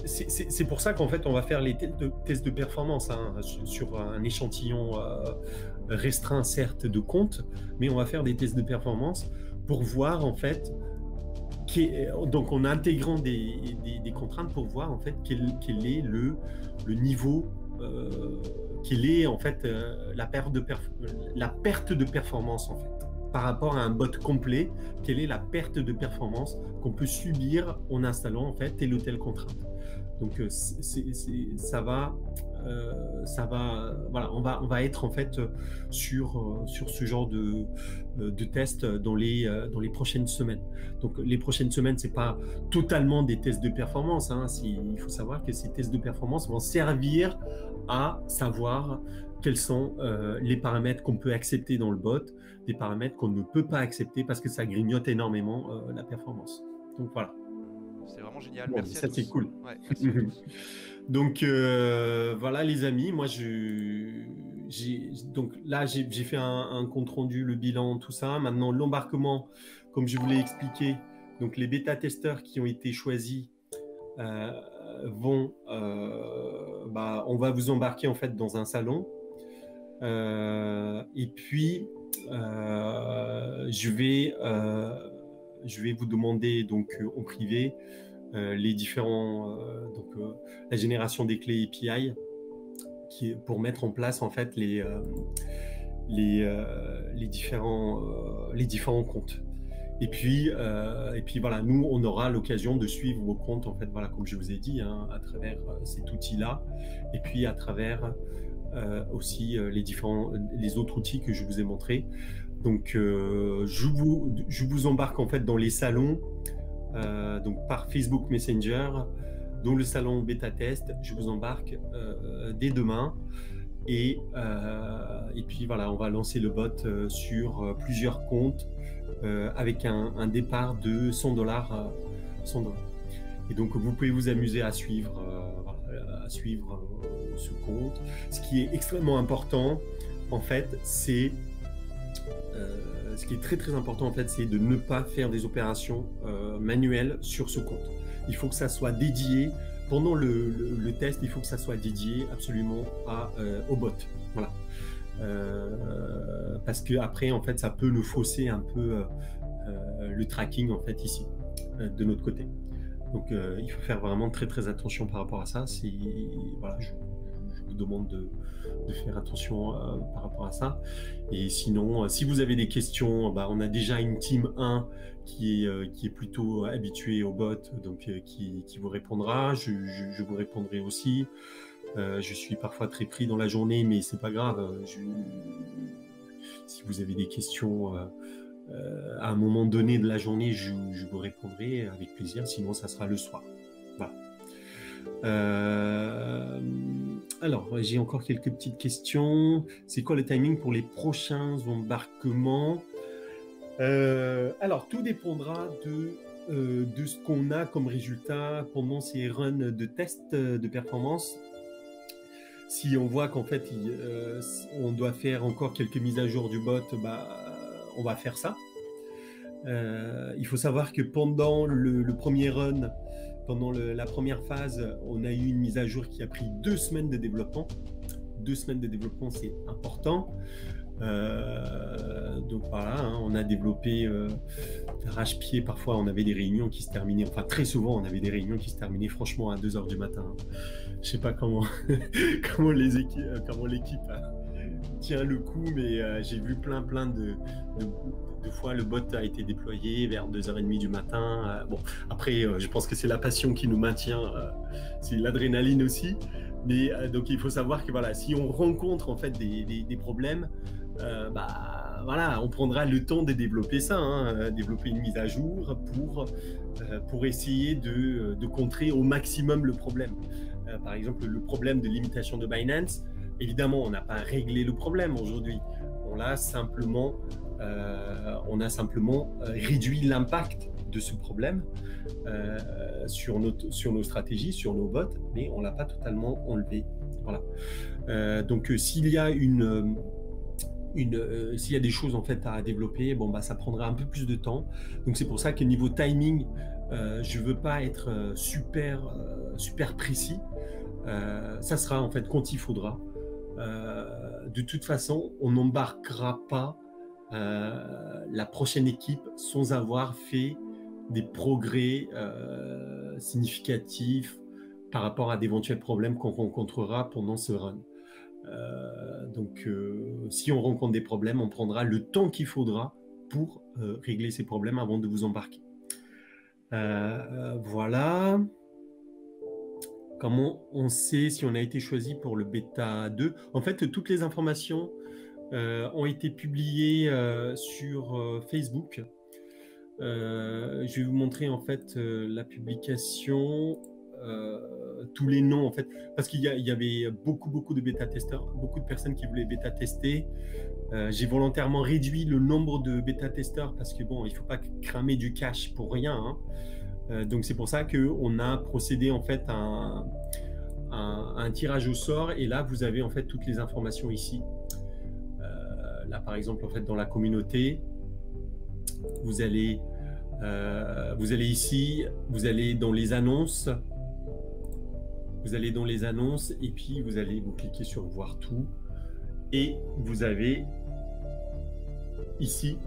C'est pour ça qu'en fait, on va faire les tests de performance hein, sur un échantillon restreint, certes, de comptes, mais on va faire des tests de performance pour voir, en fait, donc en intégrant des contraintes pour voir, en fait, quel est le niveau, quelle est, en fait, la perte de performance, en fait. Par rapport à un bot complet, quelle est la perte de performance qu'on peut subir en installant en fait telle ou telle contrainte. Donc ça va, voilà, on va être en fait sur ce genre de tests dans les prochaines semaines. Donc les prochaines semaines, c'est pas totalement des tests de performance. Hein, il faut savoir que ces tests de performance vont servir à savoir quels sont les paramètres qu'on peut accepter dans le bot, des paramètres qu'on ne peut pas accepter parce que ça grignote énormément la performance. Donc voilà. C'est vraiment génial, bon, merci ça, à tous. c'est cool. Ouais, merci à tous. Donc voilà les amis, moi donc là j'ai fait un compte rendu, le bilan, tout ça. Maintenant l'embarquement, comme je vous l'ai expliqué, donc les bêta-testeurs qui ont été choisis on va vous embarquer en fait dans un salon. Et puis je vais vous demander donc en privé les différents la génération des clés API pour mettre en place en fait les différents comptes. Et puis voilà, nous on aura l'occasion de suivre vos comptes en fait, voilà, comme je vous ai dit, hein, à travers cet outil-là, et puis à travers aussi les autres outils que je vous ai montrés. Donc je vous embarque en fait dans les salons, donc par Facebook Messenger, dans le salon bêta test. Je vous embarque dès demain. Et puis voilà, on va lancer le bot sur plusieurs comptes avec un départ de $100. Et donc vous pouvez vous amuser à suivre voilà, à suivre ce compte. Ce qui est extrêmement important, en fait, c'est ce qui est très très important en fait, c'est de ne pas faire des opérations manuelles sur ce compte. Il faut que ça soit dédié pendant le test. Il faut que ça soit dédié absolument au bot. Voilà. Parce que après en fait, ça peut nous fausser un peu le tracking en fait ici de notre côté. Donc il faut faire vraiment très très attention par rapport à ça. Voilà, je vous demande de faire attention par rapport à ça. Et sinon, si vous avez des questions, on a déjà une team 1 qui est plutôt habituée au bot, donc qui vous répondra. Je vous répondrai aussi. Je suis parfois très pris dans la journée, mais c'est pas grave. Si vous avez des questions à un moment donné de la journée, je vous répondrai avec plaisir. Sinon, ça sera le soir. Voilà. Alors, j'ai encore quelques petites questions. C'est quoi le timing pour les prochains embarquements? Alors, tout dépendra de ce qu'on a comme résultat pendant ces runs de test de performance. Si on voit qu'en fait, on doit faire encore quelques mises à jour du bot, on va faire ça. Il faut savoir que pendant le premier run, pendant la première phase, on a eu une mise à jour qui a pris 2 semaines de développement. 2 semaines de développement, c'est important. Donc voilà, hein, on a développé d'arrache-pied. Parfois, on avait des réunions qui se terminaient, enfin très souvent, on avait des réunions qui se terminaient franchement à 2 h du matin. Je sais pas comment l'équipe tient le coup, mais j'ai vu plein de fois le bot a été déployé vers 2 h 30 du matin. Bon, après, je pense que c'est la passion qui nous maintient, c'est l'adrénaline aussi. Mais donc il faut savoir que voilà, si on rencontre en fait des problèmes, voilà, on prendra le temps de développer ça, hein, développer une mise à jour pour essayer de contrer au maximum le problème. Par exemple, le problème de limitation de Binance, évidemment, on n'a pas réglé le problème aujourd'hui. On a simplement réduit l'impact de ce problème sur nos stratégies, sur nos bots, mais on ne l'a pas totalement enlevé. Voilà. Donc, s'il y a s'il y a des choses en fait à développer, ça prendra un peu plus de temps. Donc, c'est pour ça que niveau timing, je ne veux pas être super précis. Ça sera en fait quand il faudra. De toute façon, on n'embarquera pas la prochaine équipe sans avoir fait des progrès significatifs par rapport à d'éventuels problèmes qu'on rencontrera pendant ce run. Donc, si on rencontre des problèmes, on prendra le temps qu'il faudra pour régler ces problèmes avant de vous embarquer. Voilà. Comment on sait si on a été choisi pour le bêta 2? En fait, toutes les informations ont été publiées sur Facebook. Je vais vous montrer en fait la publication, tous les noms en fait, parce qu'il y avait beaucoup de bêta-testeurs, beaucoup de personnes qui voulaient bêta-tester. J'ai volontairement réduit le nombre de bêta-testeurs parce que bon, il ne faut pas cramer du cash pour rien, hein. Donc c'est pour ça qu'on a procédé en fait à un tirage au sort, et là vous avez en fait toutes les informations ici. Là par exemple en fait dans la communauté, vous allez ici, vous allez dans les annonces, et puis vous cliquez sur voir tout, et vous avez ici,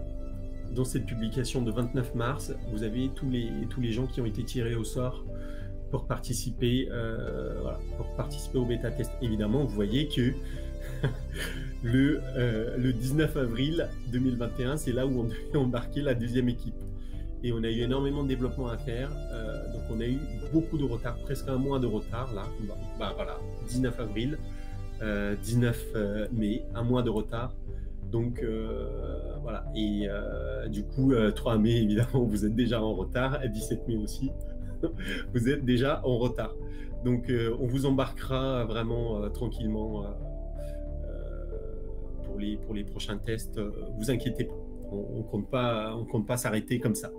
dans cette publication de 29 mars, vous avez tous les gens qui ont été tirés au sort pour participer, voilà, au bêta-test. Évidemment, vous voyez que le 19 avril 2021, c'est là où on devait embarquer la deuxième équipe. Et on a eu énormément de développement à faire, donc on a eu beaucoup de retard, presque un mois de retard, là. Voilà, 19 avril, 19 mai, un mois de retard. Donc voilà, et du coup 3 mai évidemment vous êtes déjà en retard, et 17 mai aussi vous êtes déjà en retard. Donc on vous embarquera vraiment tranquillement pour les prochains tests. Vous inquiétez pas, on compte pas s'arrêter comme ça.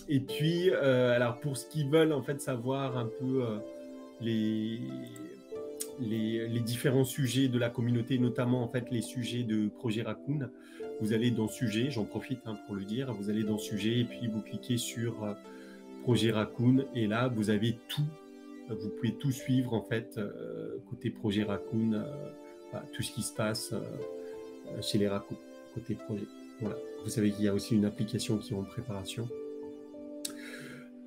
Et puis alors pour ceux qui veulent en fait savoir un peu les différents sujets de la communauté, notamment en fait les sujets de projet Raccoon. Vous allez dans sujet, j'en profite pour le dire, vous allez dans sujet et puis vous cliquez sur projet Raccoon et là vous avez tout, vous pouvez tout suivre en fait côté projet Raccoon, voilà, tout ce qui se passe chez les Raccoons, côté projet. Voilà. Vous savez qu'il y a aussi une application qui est en préparation.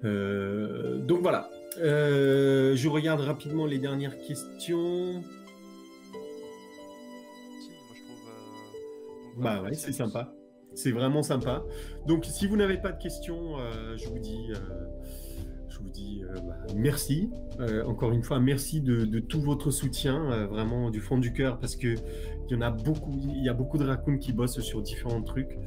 Donc voilà. Je regarde rapidement les dernières questions. Si, moi je trouve. Bah ouais, c'est sympa. C'est vraiment sympa. Donc si vous n'avez pas de questions, je vous dis merci. Encore une fois, merci de tout votre soutien, vraiment du fond du cœur, parce que il y a beaucoup de raccoons qui bossent sur différents trucs,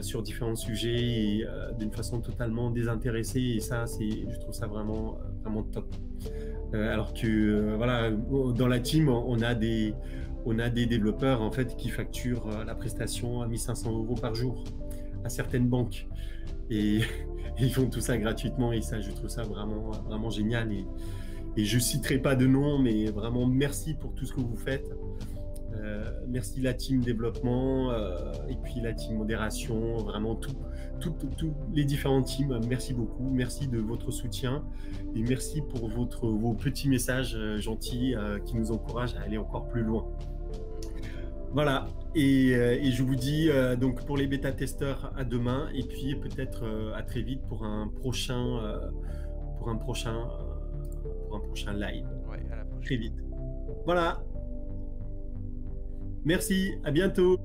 sur différents sujets et d'une façon totalement désintéressée. Et ça, je trouve ça vraiment top. Alors que voilà, dans la team, on a des développeurs en fait qui facturent la prestation à 1 500 € par jour à certaines banques et ils font tout ça gratuitement et ça, je trouve ça vraiment génial et je citerai pas de nom, mais vraiment merci pour tout ce que vous faites. Merci la team développement et puis la team modération, vraiment tous les différents teams. Merci beaucoup, merci de votre soutien et merci pour vos petits messages gentils qui nous encouragent à aller encore plus loin. Voilà, et je vous dis donc pour les bêta-testeurs à demain et puis peut-être à très vite pour un prochain live. Ouais, à la prochaine. Très vite. Voilà. Merci, à bientôt.